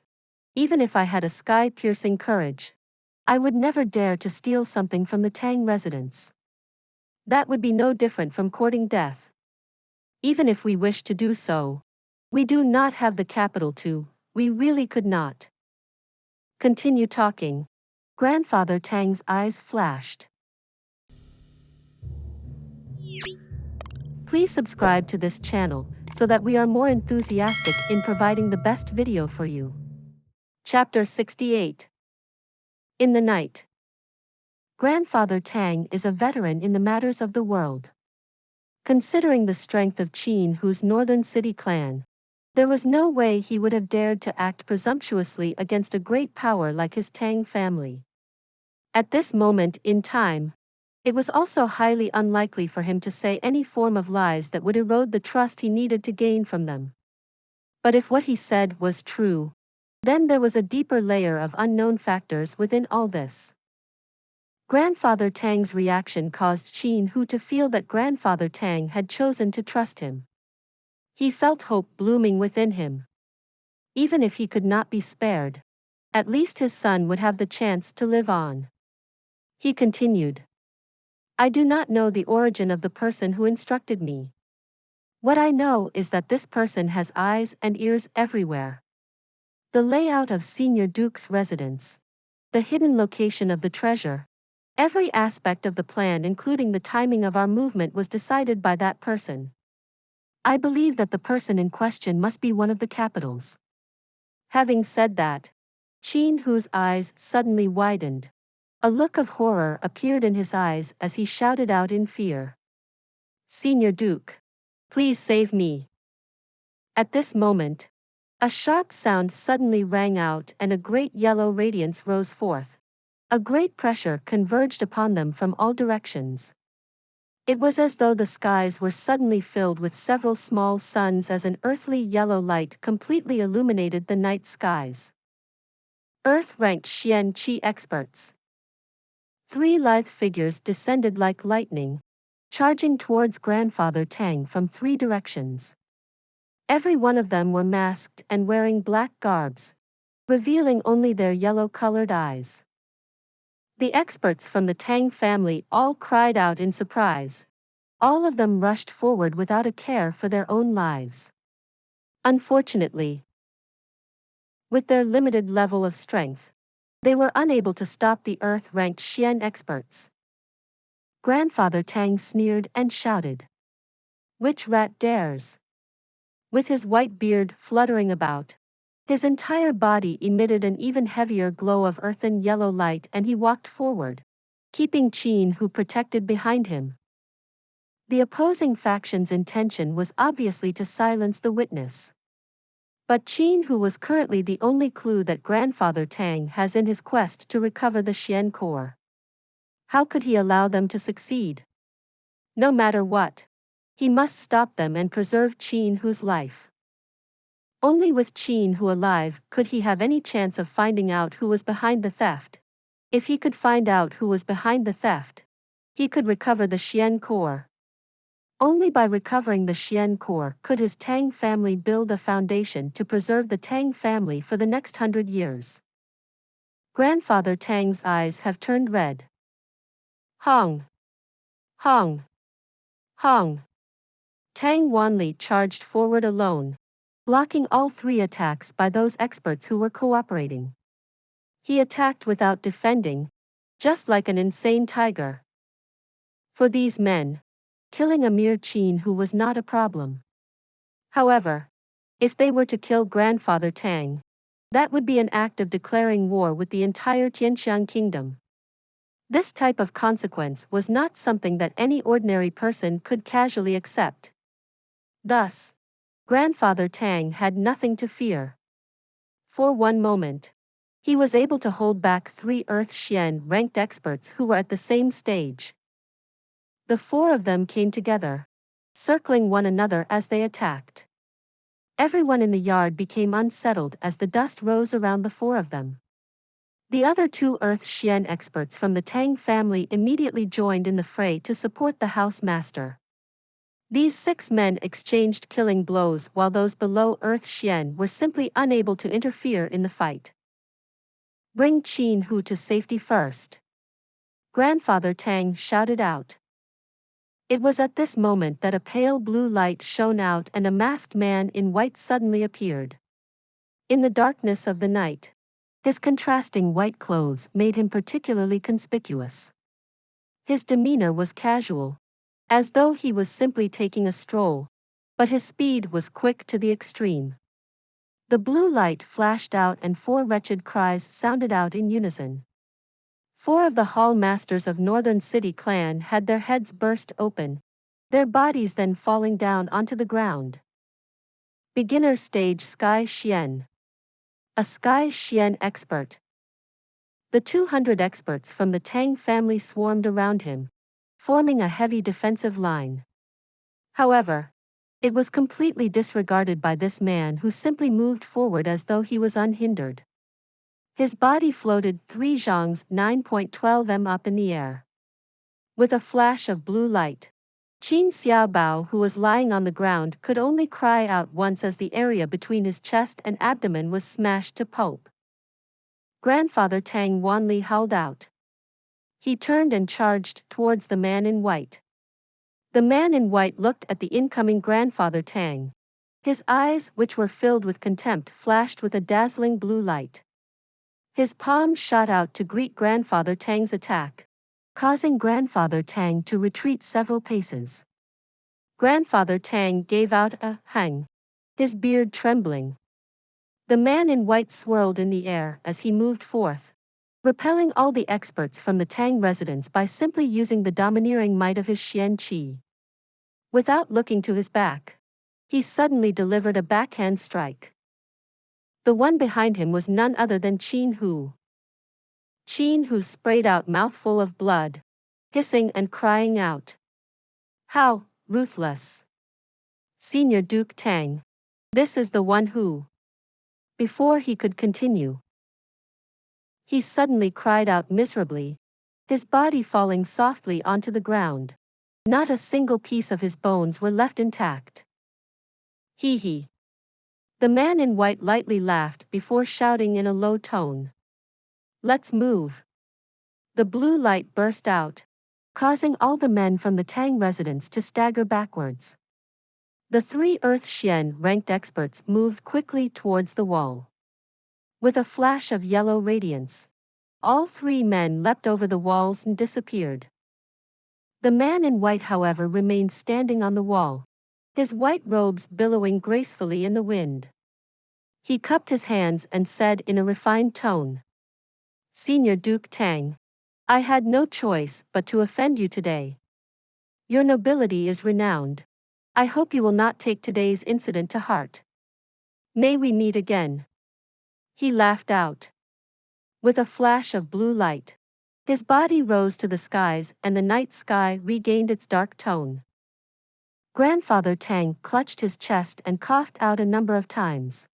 even if I had a sky-piercing courage, I would never dare to steal something from the Tang residence. That would be no different from courting death. Even if we wished to do so, we do not have the capital to, we really could not. Continue talking. Grandfather Tang's eyes flashed. Please subscribe to this channel so that we are more enthusiastic in providing the best video for you. Chapter 68. In the night. Grandfather Tang is a veteran in the matters of the world. Considering the strength of Qin Hu's Northern City clan, there was no way he would have dared to act presumptuously against a great power like his Tang family. At this moment in time, it was also highly unlikely for him to say any form of lies that would erode the trust he needed to gain from them. But if what he said was true, Then there was a deeper layer of unknown factors within all this. Grandfather Tang's reaction caused Qin Hu to feel that Grandfather Tang had chosen to trust him. He felt hope blooming within him. Even if he could not be spared, at least his son would have the chance to live on. He continued. I do not know the origin of the person who instructed me. What I know is that this person has eyes and ears everywhere. The layout of Senior Duke's residence, the hidden location of the treasure, every aspect of the plan including the timing of our movement was decided by that person. I believe that the person in question must be one of the capitals. Having said that, Qin Hu's eyes suddenly widened. A look of horror appeared in his eyes as he shouted out in fear. Senior Duke, please save me. At this moment, a sharp sound suddenly rang out and a great yellow radiance rose forth. A great pressure converged upon them from all directions. It was as though the skies were suddenly filled with several small suns as an earthly yellow light completely illuminated the night skies. Earth-ranked Xian Qi experts. 3 lithe figures descended like lightning, charging towards Grandfather Tang from 3 directions. Every one of them were masked and wearing black garbs, revealing only their yellow-colored eyes. The experts from the Tang family all cried out in surprise. All of them rushed forward without a care for their own lives. Unfortunately, with their limited level of strength, they were unable to stop the Earth-ranked Xian experts. Grandfather Tang sneered and shouted. Which rat dares? With his white beard fluttering about, his entire body emitted an even heavier glow of earthen yellow light and he walked forward, keeping Qin Hu protected behind him. The opposing faction's intention was obviously to silence the witness. But Qin Hu was currently the only clue that Grandfather Tang has in his quest to recover the Xian core. How could he allow them to succeed? No matter what, he must stop them and preserve Qin Hu's life. Only with Qin Hu alive could he have any chance of finding out who was behind the theft. If he could find out who was behind the theft, he could recover the Xian core. Only by recovering the Xian core could his Tang family build a foundation to preserve the Tang family for the next 100 years. Grandfather Tang's eyes have turned red. Hong! Hong! Hong! Tang Wanli charged forward alone, blocking all 3 attacks by those experts who were cooperating. He attacked without defending, just like an insane tiger. For these men, killing a mere Qin Hu was not a problem. However, if they were to kill Grandfather Tang, that would be an act of declaring war with the entire Tianxiang kingdom. This type of consequence was not something that any ordinary person could casually accept. Thus, Grandfather Tang had nothing to fear. For one moment, he was able to hold back 3 Earth Xian ranked experts who were at the same stage. The 4 of them came together, circling one another as they attacked. Everyone in the yard became unsettled as the dust rose around the 4 of them. The other 2 Earth Xian experts from the Tang family immediately joined in the fray to support the house master. These 6 men exchanged killing blows while those below Earth Xian were simply unable to interfere in the fight. Bring Qin Hu to safety first. Grandfather Tang shouted out. It was at this moment that a pale blue light shone out and a masked man in white suddenly appeared. In the darkness of the night, his contrasting white clothes made him particularly conspicuous. His demeanor was casual, as though he was simply taking a stroll, but his speed was quick to the extreme. The blue light flashed out and 4 wretched cries sounded out in unison. 4 of the hall masters of Northern City Clan had their heads burst open, their bodies then falling down onto the ground. Beginner stage Sky Xian. A Sky Xian expert. The 200 experts from the Tang family swarmed around him, forming a heavy defensive line. However, It was completely disregarded by this man who simply moved forward as though he was unhindered. His body floated 3 zhongs 9.12 m up in the air. With a flash of blue light, Qin Xiaobao, who was lying on the ground, could only cry out once as the area between his chest and abdomen was smashed to pulp. Grandfather Tang wanly howled out. He turned and charged towards the man in white. The man in white looked at the incoming Grandfather Tang. His eyes, which were filled with contempt, flashed with a dazzling blue light. His palm shot out to greet Grandfather Tang's attack, causing Grandfather Tang to retreat several paces. Grandfather Tang gave out a hang, his beard trembling. The man in white swirled in the air as he moved forth, repelling all the experts from the Tang residence by simply using the domineering might of his Xian Qi. Without looking to his back, he suddenly delivered a backhand strike. The one behind him was none other than Qin Hu. Qin Hu sprayed out mouthful of blood, hissing and crying out. How ruthless! Senior Duke Tang. This is the one who. Before he could continue, he suddenly cried out miserably, his body falling softly onto the ground. Not a single piece of his bones were left intact. Hee hee. The man in white lightly laughed before shouting in a low tone. Let's move. The blue light burst out, causing all the men from the Tang residence to stagger backwards. The 3 Earth Xian ranked experts moved quickly towards the wall. With a flash of yellow radiance, all 3 men leapt over the walls and disappeared. The man in white, however, remained standing on the wall, his white robes billowing gracefully in the wind. He cupped his hands and said in a refined tone, Senior Duke Tang, I had no choice but to offend you today. Your nobility is renowned. I hope you will not take today's incident to heart. May we meet again. He laughed out. With a flash of blue light, his body rose to the skies and the night sky regained its dark tone. Grandfather Tang clutched his chest and coughed out a number of times.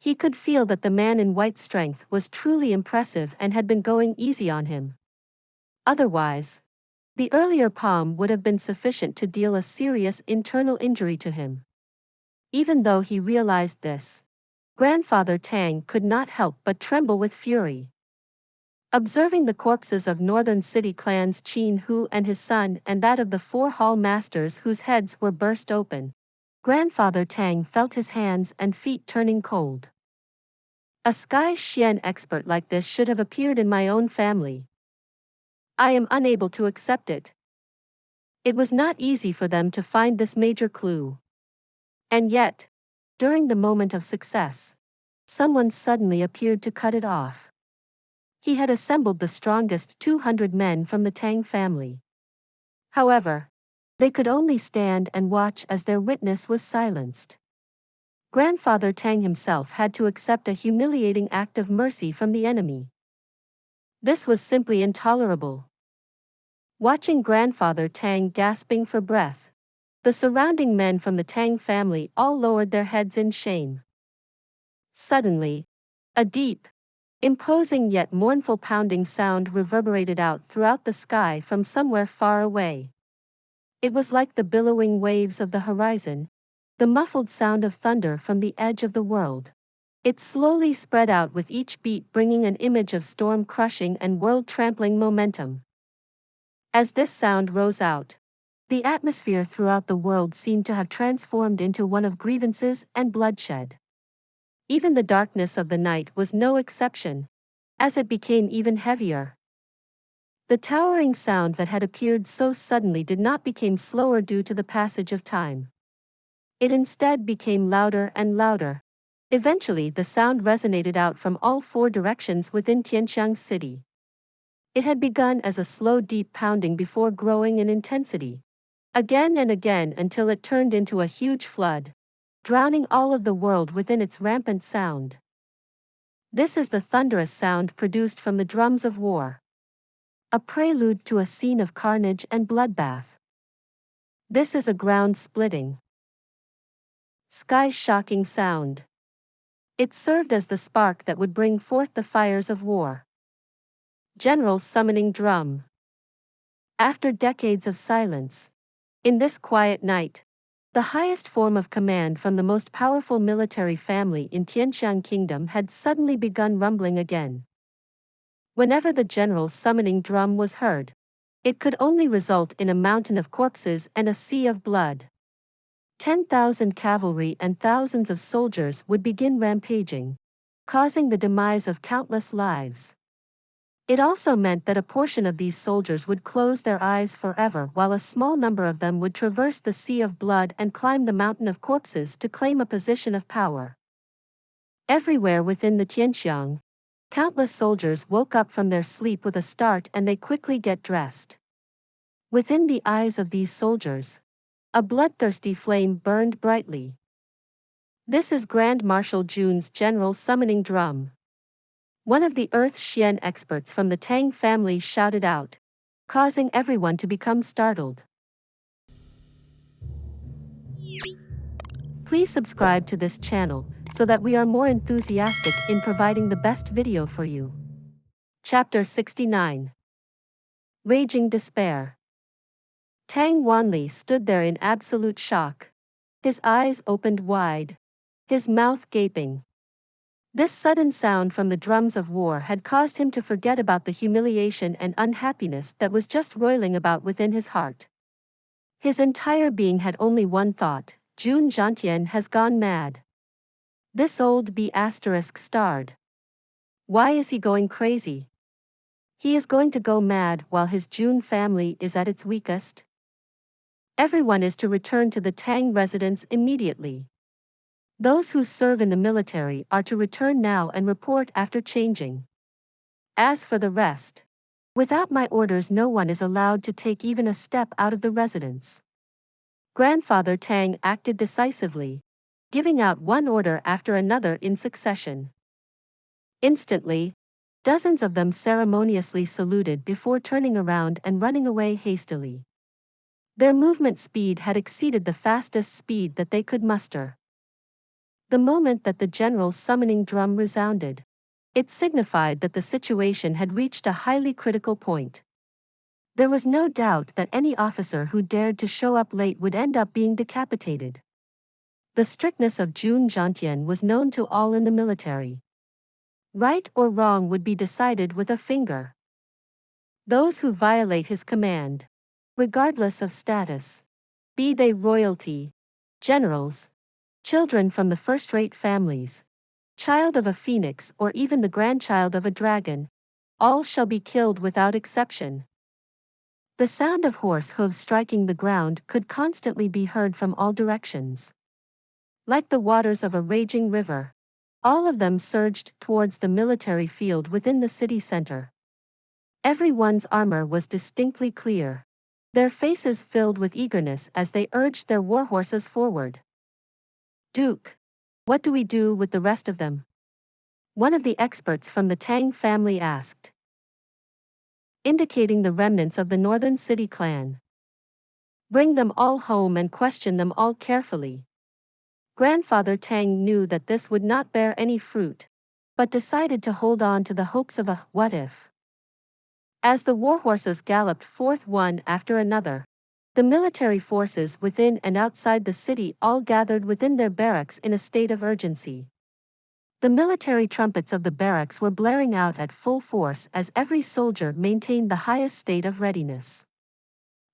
He could feel that the man in white's strength was truly impressive and had been going easy on him. Otherwise, the earlier palm would have been sufficient to deal a serious internal injury to him. Even though he realized this, Grandfather Tang could not help but tremble with fury. Observing the corpses of northern city clans Qin Hu and his son and that of the 4 hall masters whose heads were burst open, Grandfather Tang felt his hands and feet turning cold. A Sky Xian expert like this should have appeared in my own family. I am unable to accept it. It was not easy for them to find this major clue. And yet, during the moment of success, someone suddenly appeared to cut it off. He had assembled the strongest 200 men from the Tang family. However, they could only stand and watch as their witness was silenced. Grandfather Tang himself had to accept a humiliating act of mercy from the enemy. This was simply intolerable. Watching Grandfather Tang gasping for breath, the surrounding men from the Tang family all lowered their heads in shame. Suddenly, a deep, imposing yet mournful pounding sound reverberated out throughout the sky from somewhere far away. It was like the billowing waves of the horizon, the muffled sound of thunder from the edge of the world. It slowly spread out with each beat, bringing an image of storm-crushing and world-trampling momentum. As this sound rose out, the atmosphere throughout the world seemed to have transformed into one of grievances and bloodshed. Even the darkness of the night was no exception, as it became even heavier. The towering sound that had appeared so suddenly did not become slower due to the passage of time. It instead became louder and louder. Eventually, the sound resonated out from all 4 directions within Tianxiang City. It had begun as a slow, deep pounding before growing in intensity, again and again until it turned into a huge flood, drowning all of the world within its rampant sound. This is the thunderous sound produced from the drums of war, a prelude to a scene of carnage and bloodbath. This is a ground-splitting, sky-shocking sound. It served as the spark that would bring forth the fires of war. General's summoning drum. After decades of silence, in this quiet night, the highest form of command from the most powerful military family in Tianxiang Kingdom had suddenly begun rumbling again. Whenever the general's summoning drum was heard, it could only result in a mountain of corpses and a sea of blood. 10,000 cavalry and thousands of soldiers would begin rampaging, causing the demise of countless lives. It also meant that a portion of these soldiers would close their eyes forever, while a small number of them would traverse the sea of blood and climb the mountain of corpses to claim a position of power. Everywhere within the Tianxiang, countless soldiers woke up from their sleep with a start, and they quickly get dressed. Within the eyes of these soldiers, a bloodthirsty flame burned brightly. This is Grand Marshal Jun's general summoning drum. One of the Earth Xian experts from the Tang family shouted out, causing everyone to become startled. Please subscribe to this channel so that we are more enthusiastic in providing the best video for you. Chapter 69. Raging Despair. Tang Wanli stood there in absolute shock. His eyes opened wide, his mouth gaping. This sudden sound from the drums of war had caused him to forget about the humiliation and unhappiness that was just roiling about within his heart. His entire being had only one thought: Jun Xie has gone mad. This old B***starred. Why is he going crazy? He is going to go mad while his Jun family is at its weakest. Everyone is to return to the Tang residence immediately. Those who serve in the military are to return now and report after changing. As for the rest, without my orders no one is allowed to take even a step out of the residence. Grandfather Tang acted decisively, giving out one order after another in succession. Instantly, dozens of them ceremoniously saluted before turning around and running away hastily. Their movement speed had exceeded the fastest speed that they could muster. The moment that the general's summoning drum resounded, it signified that the situation had reached a highly critical point. There was no doubt that any officer who dared to show up late would end up being decapitated. The strictness of Jun Xie was known to all in the military. Right or wrong would be decided with a finger. Those who violate his command, regardless of status, be they royalty, generals, children from the first-rate families, child of a phoenix or even the grandchild of a dragon, all shall be killed without exception. The sound of horse hooves striking the ground could constantly be heard from all directions. Like the waters of a raging river, all of them surged towards the military field within the city center. Everyone's armor was distinctly clear, their faces filled with eagerness as they urged their warhorses forward. Duke, what do we do with the rest of them? One of the experts from the Tang family asked, indicating the remnants of the northern city clan. Bring them all home and question them all carefully. Grandfather Tang knew that this would not bear any fruit, but decided to hold on to the hopes of a what if. As the warhorses galloped forth one after another, the military forces within and outside the city all gathered within their barracks in a state of urgency. The military trumpets of the barracks were blaring out at full force as every soldier maintained the highest state of readiness.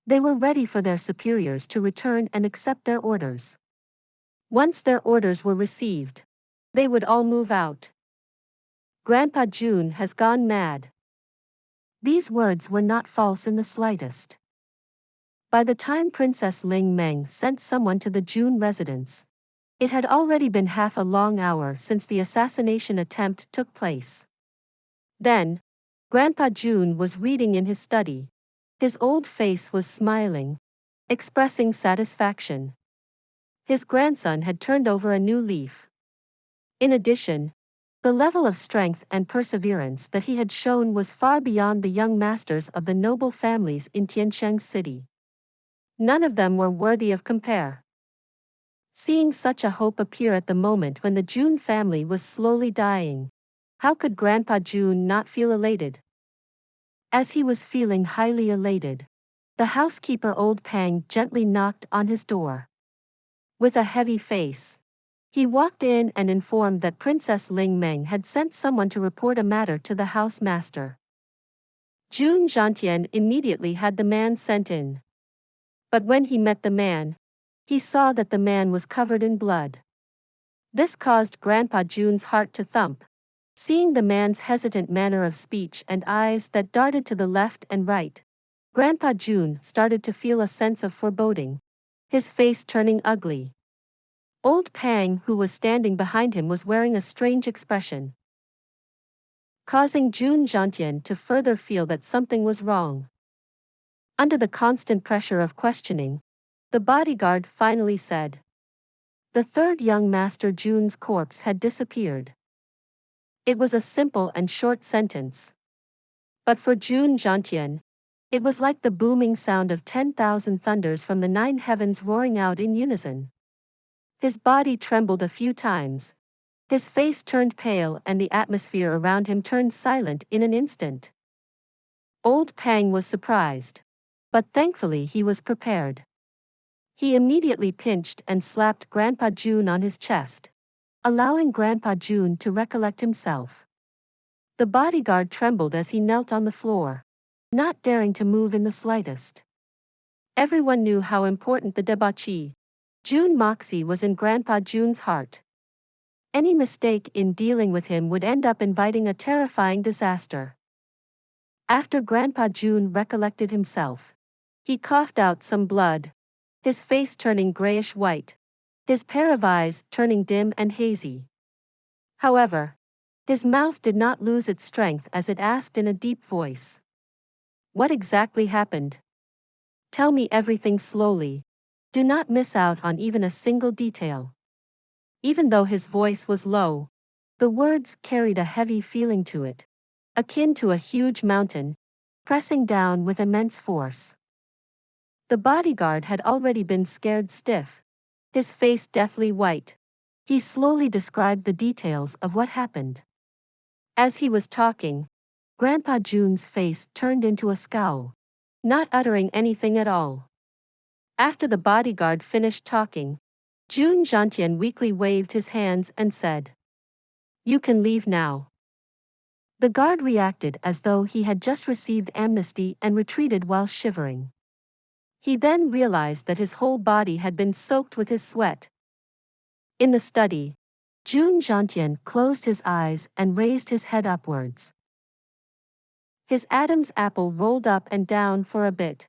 They were ready for their superiors to return and accept their orders. Once their orders were received, they would all move out. Grandpa Jun has gone mad. These words were not false in the slightest. By the time Princess Ling Meng sent someone to the Jun residence, it had already been half a long hour since the assassination attempt took place. Then, Grandpa Jun was reading in his study. His old face was smiling, expressing satisfaction. His grandson had turned over a new leaf. In addition, the level of strength and perseverance that he had shown was far beyond the young masters of the noble families in Tianxiang City. None of them were worthy of compare. Seeing such a hope appear at the moment when the Jun family was slowly dying, how could Grandpa Jun not feel elated? As he was feeling highly elated, the housekeeper old Pang gently knocked on his door. With a heavy face, he walked in and informed that Princess Ling Meng had sent someone to report a matter to the housemaster. Jun Xie immediately had the man sent in. But when he met the man, he saw that the man was covered in blood. This caused Grandpa Jun's heart to thump. Seeing the man's hesitant manner of speech and eyes that darted to the left and right, Grandpa Jun started to feel a sense of foreboding, his face turning ugly. Old Pang, who was standing behind him, was wearing a strange expression, causing Jun Xie to further feel that something was wrong. Under the constant pressure of questioning, the bodyguard finally said, the third young master Jun's corpse had disappeared. It was a simple and short sentence. But for Jun Xie, it was like the booming sound of 10,000 thunders from the 9 heavens roaring out in unison. His body trembled a few times. His face turned pale and the atmosphere around him turned silent in an instant. Old Pang was surprised. But thankfully he was prepared. He immediately pinched and slapped Grandpa Jun on his chest, allowing Grandpa Jun to recollect himself. The bodyguard trembled as he knelt on the floor, not daring to move in the slightest. Everyone knew how important the debauchee, Jun Moxie, was in Grandpa Jun's heart. Any mistake in dealing with him would end up inviting a terrifying disaster. After Grandpa Jun recollected himself, he coughed out some blood, his face turning grayish-white, his pair of eyes turning dim and hazy. However, his mouth did not lose its strength as it asked in a deep voice, "What exactly happened? Tell me everything slowly. Do not miss out on even a single detail." Even though his voice was low, the words carried a heavy feeling to it, akin to a huge mountain, pressing down with immense force. The bodyguard had already been scared stiff, his face deathly white. He slowly described the details of what happened. As he was talking, Grandpa Jun's face turned into a scowl, not uttering anything at all. After the bodyguard finished talking, Jun Xie weakly waved his hands and said, "You can leave now." The guard reacted as though he had just received amnesty and retreated while shivering. He then realized that his whole body had been soaked with his sweat. In the study, Jun Xie closed his eyes and raised his head upwards. His Adam's apple rolled up and down for a bit.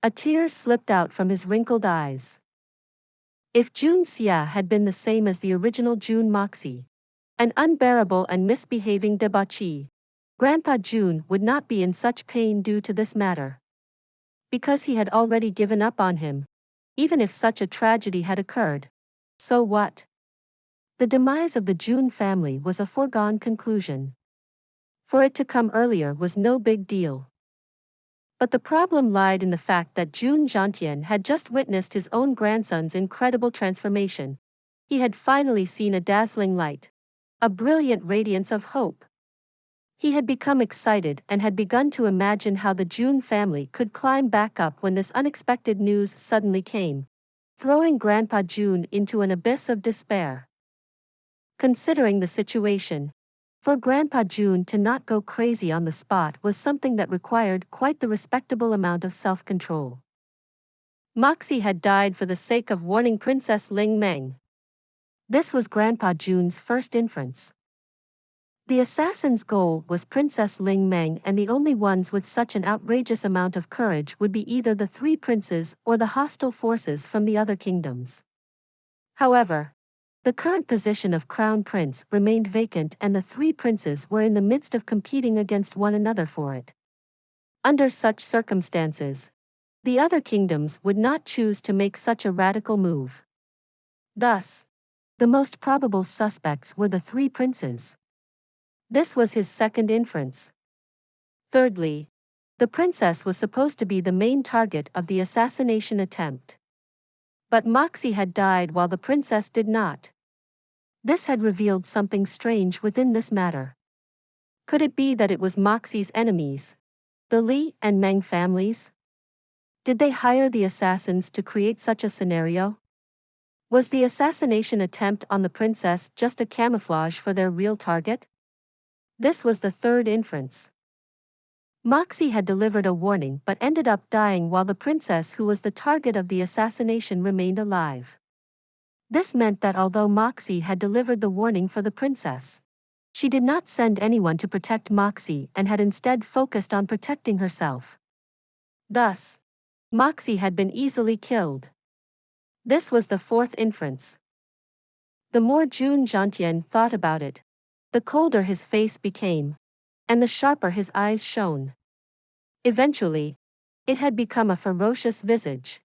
A tear slipped out from his wrinkled eyes. If Jun Xie had been the same as the original Jun Moxie, an unbearable and misbehaving debauchee, Grandpa Jun would not be in such pain due to this matter. Because he had already given up on him. Even if such a tragedy had occurred, so what? The demise of the Jun family was a foregone conclusion. For it to come earlier was no big deal. But the problem lied in the fact that Jun Xie had just witnessed his own grandson's incredible transformation. He had finally seen a dazzling light, a brilliant radiance of hope. He had become excited and had begun to imagine how the Jun family could climb back up when this unexpected news suddenly came, throwing Grandpa Jun into an abyss of despair. Considering the situation, for Grandpa Jun to not go crazy on the spot was something that required quite the respectable amount of self-control. Moxie had died for the sake of warning Princess Ling Meng. This was Grandpa Jun's first inference. The assassin's goal was Princess Ling Meng, and the only ones with such an outrageous amount of courage would be either the 3 princes or the hostile forces from the other kingdoms. However, the current position of Crown Prince remained vacant and the 3 princes were in the midst of competing against one another for it. Under such circumstances, the other kingdoms would not choose to make such a radical move. Thus, the most probable suspects were the 3 princes. This was his second inference. Thirdly, the princess was supposed to be the main target of the assassination attempt. But Moxie had died while the princess did not. This had revealed something strange within this matter. Could it be that it was Moxie's enemies, the Li and Meng families? Did they hire the assassins to create such a scenario? Was the assassination attempt on the princess just a camouflage for their real target? This was the third inference. Moxie had delivered a warning but ended up dying while the princess who was the target of the assassination remained alive. This meant that although Moxie had delivered the warning for the princess, she did not send anyone to protect Moxie and had instead focused on protecting herself. Thus, Moxie had been easily killed. This was the fourth inference. The more Jun Xie thought about it, the colder his face became, and the sharper his eyes shone. Eventually, it had become a ferocious visage.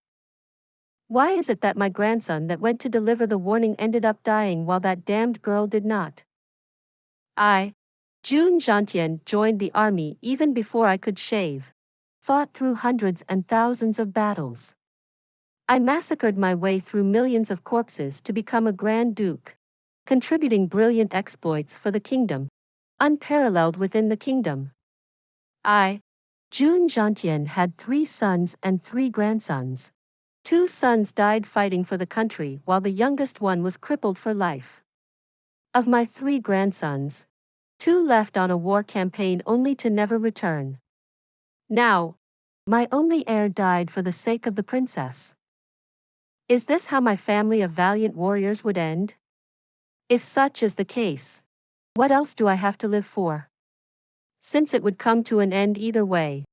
Why is it that my grandson that went to deliver the warning ended up dying while that damned girl did not? Jun Xie, joined the army even before I could shave, fought through hundreds and thousands of battles. I massacred my way through millions of corpses to become a Grand Duke, contributing brilliant exploits for the kingdom, unparalleled within the kingdom. Jun Xie had 3 sons and 3 grandsons. 2 sons died fighting for the country while the youngest one was crippled for life. Of my 3 grandsons, 2 left on a war campaign only to never return. Now, my only heir died for the sake of the princess. Is this how my family of valiant warriors would end? If such is the case, what else do I have to live for? Since it would come to an end either way,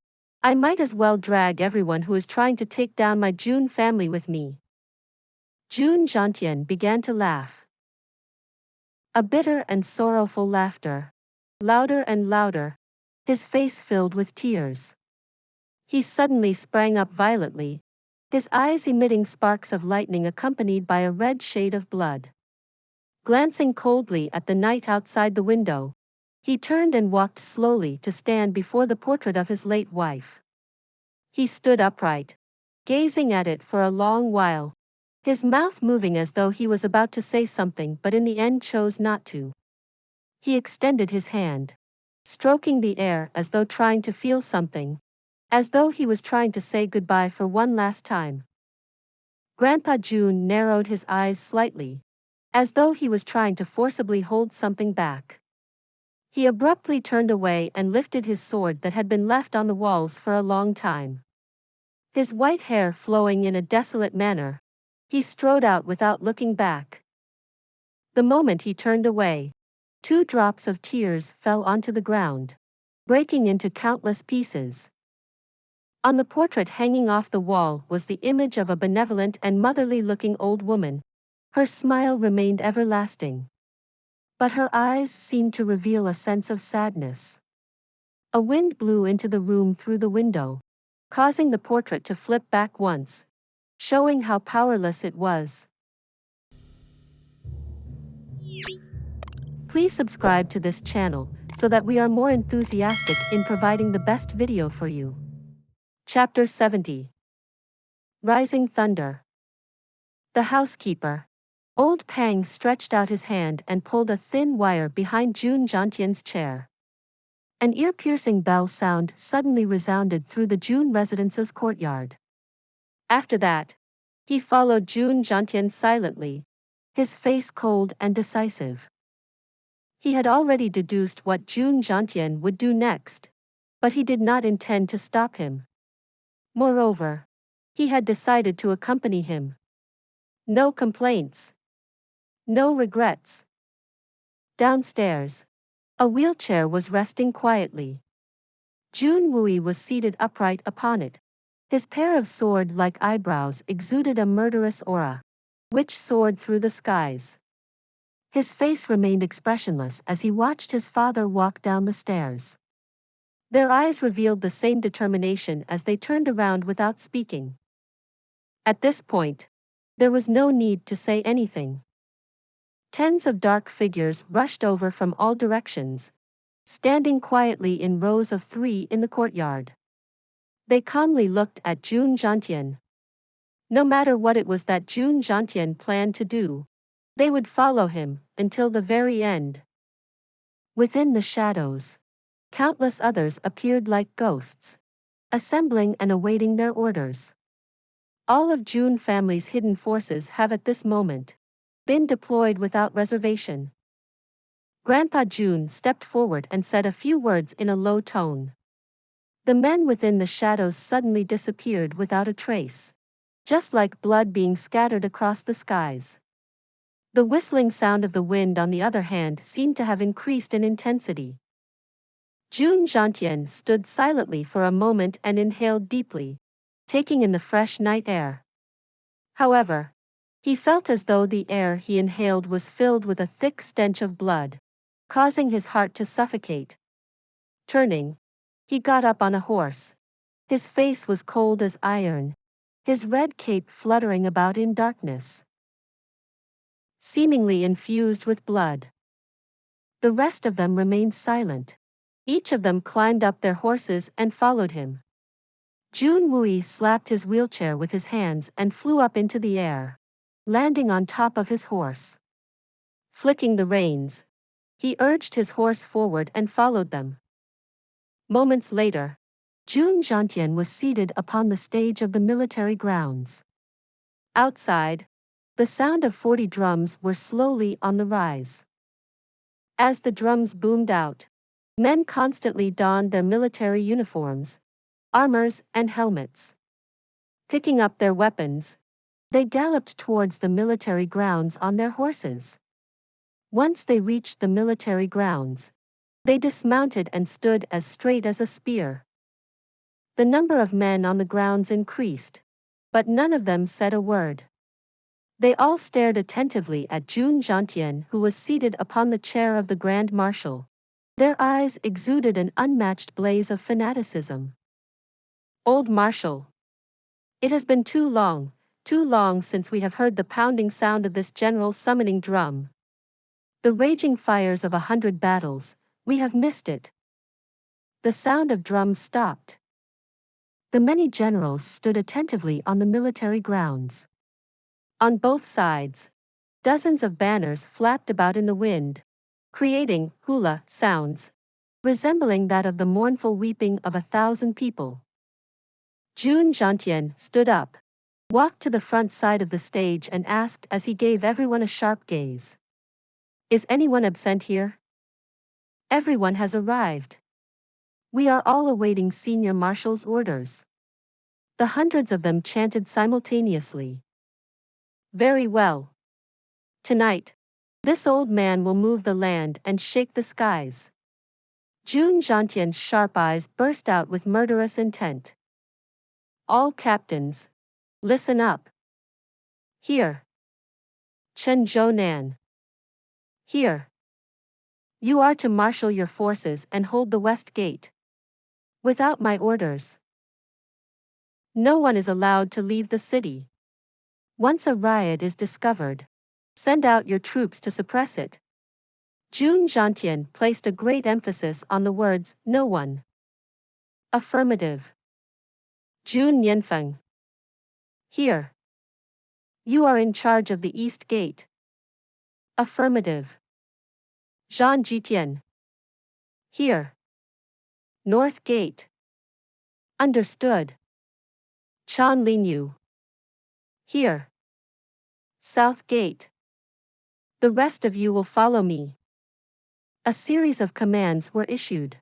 I might as well drag everyone who is trying to take down my Jun family with me. Jun Xie began to laugh. A bitter and sorrowful laughter. Louder and louder, his face filled with tears. He suddenly sprang up violently, his eyes emitting sparks of lightning accompanied by a red shade of blood. Glancing coldly at the night outside the window, he turned and walked slowly to stand before the portrait of his late wife. He stood upright, gazing at it for a long while, his mouth moving as though he was about to say something but in the end chose not to. He extended his hand, stroking the air as though trying to feel something, as though he was trying to say goodbye for one last time. Grandpa Jun narrowed his eyes slightly, as though he was trying to forcibly hold something back. He abruptly turned away and lifted his sword that had been left on the walls for a long time. His white hair flowing in a desolate manner, he strode out without looking back. The moment he turned away, 2 drops of tears fell onto the ground, breaking into countless pieces. On the portrait hanging off the wall was the image of a benevolent and motherly-looking old woman. Her smile remained everlasting. But her eyes seemed to reveal a sense of sadness. A wind blew into the room through the window, causing the portrait to flip back once, showing how powerless it was. Please subscribe to this channel so that we are more enthusiastic in providing the best video for you. Chapter 70. Rising Thunder. The housekeeper, Old Pang, stretched out his hand and pulled a thin wire behind Jun Xie's chair. An ear-piercing bell sound suddenly resounded through the Jun residence's courtyard. After that, he followed Jun Xie silently, his face cold and decisive. He had already deduced what Jun Xie would do next, but he did not intend to stop him. Moreover, he had decided to accompany him. No complaints. No regrets. Downstairs, a wheelchair was resting quietly. Jun Wui was seated upright upon it. His pair of sword-like eyebrows exuded a murderous aura, which soared through the skies. His face remained expressionless as he watched his father walk down the stairs. Their eyes revealed the same determination as they turned around without speaking. At this point, there was no need to say anything. Tens of dark figures rushed over from all directions, standing quietly in rows of 3 in the courtyard. They calmly looked at Jun Xie. No matter what it was that Jun Xie planned to do, they would follow him until the very end. Within the shadows, countless others appeared like ghosts, assembling and awaiting their orders. All of Jun family's hidden forces have at this moment been deployed without reservation. Grandpa Jun stepped forward and said a few words in a low tone. The men within the shadows suddenly disappeared without a trace, just like blood being scattered across the skies. The whistling sound of the wind, on the other hand, seemed to have increased in intensity. Jun Xie stood silently for a moment and inhaled deeply, taking in the fresh night air. However, he felt as though the air he inhaled was filled with a thick stench of blood, causing his heart to suffocate. Turning, he got up on a horse. His face was cold as iron, his red cape fluttering about in darkness, seemingly infused with blood. The rest of them remained silent. Each of them climbed up their horses and followed him. Jun Moxie slapped his wheelchair with his hands and flew up into the air, landing on top of his horse. Flicking the reins, he urged his horse forward and followed them. Moments later, Jun Xie was seated upon the stage of the military grounds. Outside, the sound of 40 drums were slowly on the rise. As the drums boomed out, men constantly donned their military uniforms, armors, and helmets. Picking up their weapons, they galloped towards the military grounds on their horses. Once they reached the military grounds, they dismounted and stood as straight as a spear. The number of men on the grounds increased, but none of them said a word. They all stared attentively at Jun Xie, who was seated upon the chair of the Grand Marshal. Their eyes exuded an unmatched blaze of fanaticism. Old Marshal. It has been too long since we have heard the pounding sound of this general summoning drum. The raging fires of 100 battles, we have missed it. The sound of drums stopped. The many generals stood attentively on the military grounds. On both sides, dozens of banners flapped about in the wind, creating hula sounds, resembling that of the mournful weeping of 1,000 people. Jun Xie stood up, walked to the front side of the stage and asked as he gave everyone a sharp gaze. Is anyone absent here? Everyone has arrived. We are all awaiting Senior Marshal's orders. The hundreds of them chanted simultaneously. Very well. Tonight, this old man will move the land and shake the skies. Jun Xie's sharp eyes burst out with murderous intent. All captains, listen up. Here. Chen Zhounan. Here. You are to marshal your forces and hold the west gate. Without my orders, no one is allowed to leave the city. Once a riot is discovered, send out your troops to suppress it. Jun Xie placed a great emphasis on the words, no one. Affirmative. Jun Yanfeng. Here. You are in charge of the East Gate. Affirmative. Zhang Jitian. Here. North Gate. Understood. Chan Linyu. Here. South Gate. The rest of you will follow me. A series of commands were issued.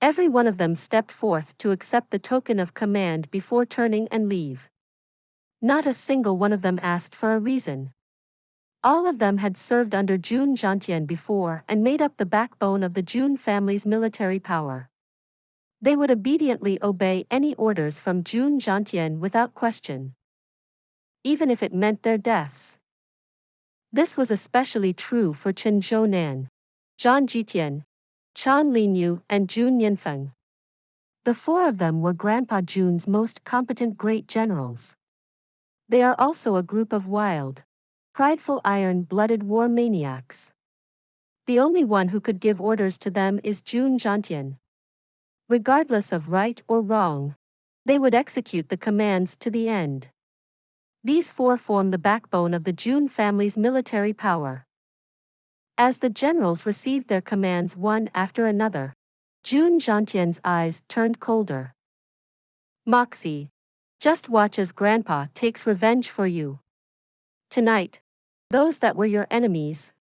Every one of them stepped forth to accept the token of command before turning and leave. Not a single one of them asked for a reason. All of them had served under Jun Xie before and made up the backbone of the Jun family's military power. They would obediently obey any orders from Jun Xie without question, even if it meant their deaths. This was especially true for Chen Zhounan, Zhang Jitian, Chan Linyu, and Jun Yanfeng. The four of them were Grandpa Jun's most competent great generals. They are also a group of wild, prideful iron-blooded war maniacs. The only one who could give orders to them is Jun Xie. Regardless of right or wrong, they would execute the commands to the end. These four form the backbone of the Jun family's military power. As the generals received their commands one after another, Jun Xi's eyes turned colder. Moxie, just watch as Grandpa takes revenge for you. Tonight, those that were your enemies,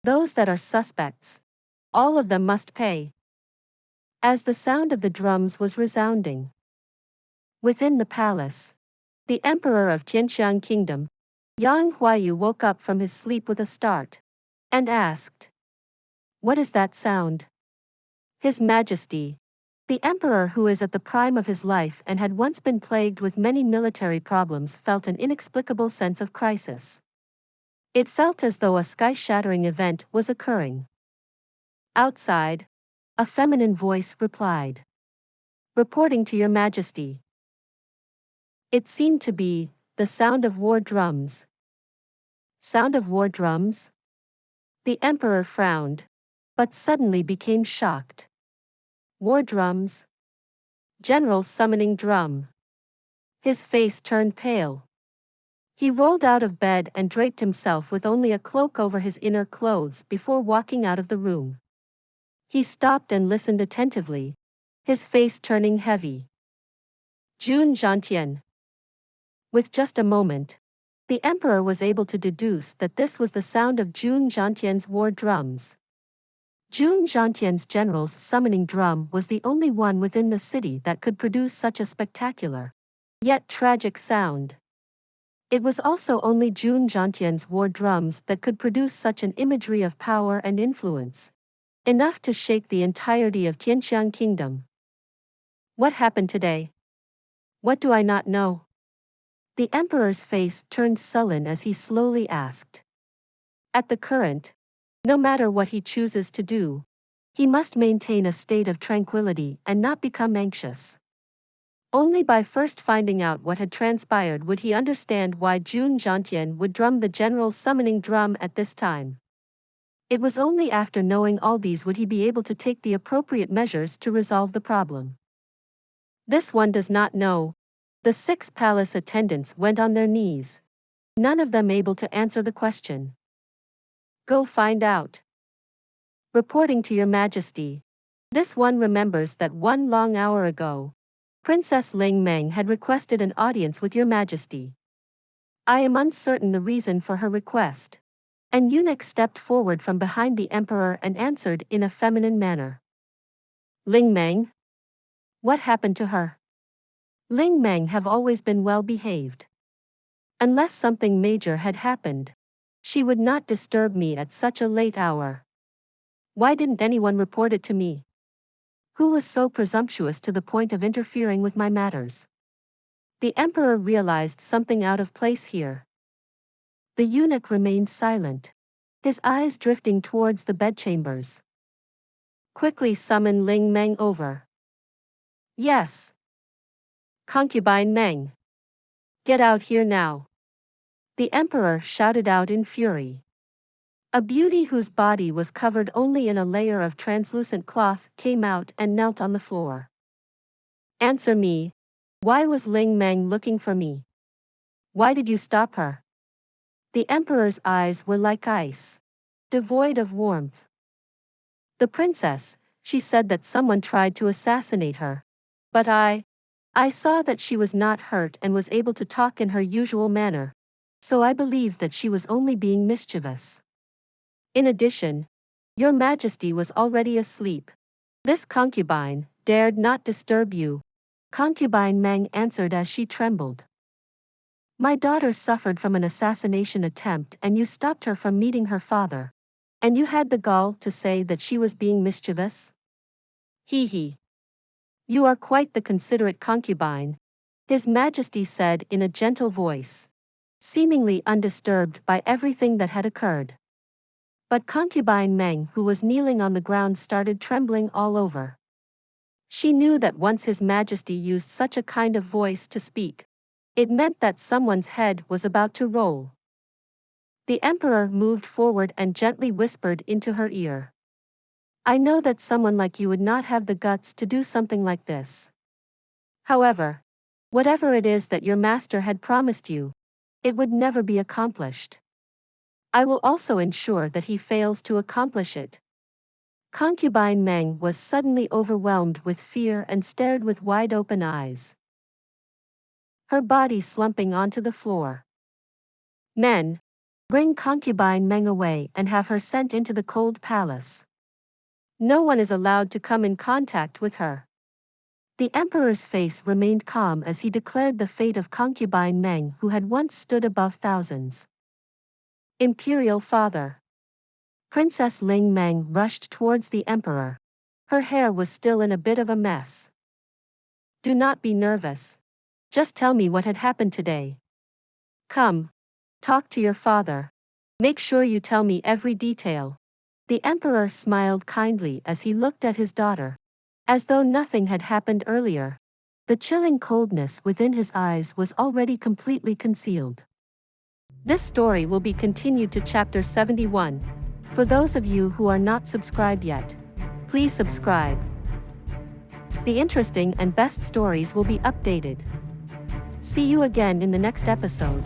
those that are suspects, all of them must pay. As the sound of the drums was resounding within the palace, the emperor of Tianxiang Kingdom, Yang Huayu, woke up from his sleep with a start and asked, "What is that sound?" His Majesty, the emperor, who is at the prime of his life and had once been plagued with many military problems, felt an inexplicable sense of crisis. It felt as though a sky-shattering event was occurring. Outside, a feminine voice replied, "Reporting to your Majesty." It seemed to be the sound of war drums. Sound of war drums? The emperor frowned, but suddenly became shocked. War drums? General's summoning drum. His face turned pale. He rolled out of bed and draped himself with only a cloak over his inner clothes before walking out of the room. He stopped and listened attentively, his face turning heavy. Jun Xie. With just a moment, the emperor was able to deduce that this was the sound of Jun Xie's war drums. Jun Xie's general's summoning drum was the only one within the city that could produce such a spectacular, yet tragic sound. It was also only Jun Xie's war drums that could produce such an imagery of power and influence, enough to shake the entirety of Tianxiang Kingdom. What happened today? What do I not know? The emperor's face turned sullen as he slowly asked. At the current, no matter what he chooses to do, he must maintain a state of tranquility and not become anxious. Only by first finding out what had transpired would he understand why Jun Xie would drum the general's summoning drum at this time. It was only after knowing all these would he be able to take the appropriate measures to resolve the problem. This one does not know. The 6 palace attendants went on their knees, none of them able to answer the question. Go find out. Reporting to your Majesty. This one remembers that one long hour ago, Princess Ling Meng had requested an audience with your Majesty. I am uncertain the reason for her request. An eunuch stepped forward from behind the emperor and answered in a feminine manner. Ling Meng? What happened to her? Ling Meng have always been well behaved. Unless something major had happened, she would not disturb me at such a late hour. Why didn't anyone report it to me? Who was so presumptuous to the point of interfering with my matters? The emperor realized something out of place here. The eunuch remained silent, his eyes drifting towards the bedchambers. Quickly summon Ling Meng over. Yes. Concubine Meng. Get out here now. The emperor shouted out in fury. A beauty whose body was covered only in a layer of translucent cloth came out and knelt on the floor. Answer me. Why was Ling Meng looking for me? Why did you stop her? The emperor's eyes were like ice, devoid of warmth. The princess, she said that someone tried to assassinate her. But I saw that she was not hurt and was able to talk in her usual manner, so I believed that she was only being mischievous. In addition, your Majesty was already asleep. This concubine dared not disturb you. Concubine Meng answered as she trembled. My daughter suffered from an assassination attempt and you stopped her from meeting her father. And you had the gall to say that she was being mischievous? Hee hee. You are quite the considerate concubine, His Majesty said in a gentle voice, seemingly undisturbed by everything that had occurred. But concubine Meng, who was kneeling on the ground, started trembling all over. She knew that once His Majesty used such a kind of voice to speak, it meant that someone's head was about to roll. The Emperor moved forward and gently whispered into her ear. I know that someone like you would not have the guts to do something like this. However, whatever it is that your master had promised you, it would never be accomplished. I will also ensure that he fails to accomplish it. Concubine Meng was suddenly overwhelmed with fear and stared with wide-open eyes, her body slumping onto the floor. Men, bring concubine Meng away and have her sent into the cold palace. No one is allowed to come in contact with her. The emperor's face remained calm as he declared the fate of concubine Meng, who had once stood above thousands. Imperial father. Princess Ling Meng rushed towards the emperor. Her hair was still in a bit of a mess. Do not be nervous. Just tell me what had happened today. Come. Talk to your father. Make sure you tell me every detail. The emperor smiled kindly as he looked at his daughter, as though nothing had happened earlier. The chilling coldness within his eyes was already completely concealed. This story will be continued to chapter 71. For those of you who are not subscribed yet, please subscribe. The interesting and best stories will be updated. See you again in the next episode.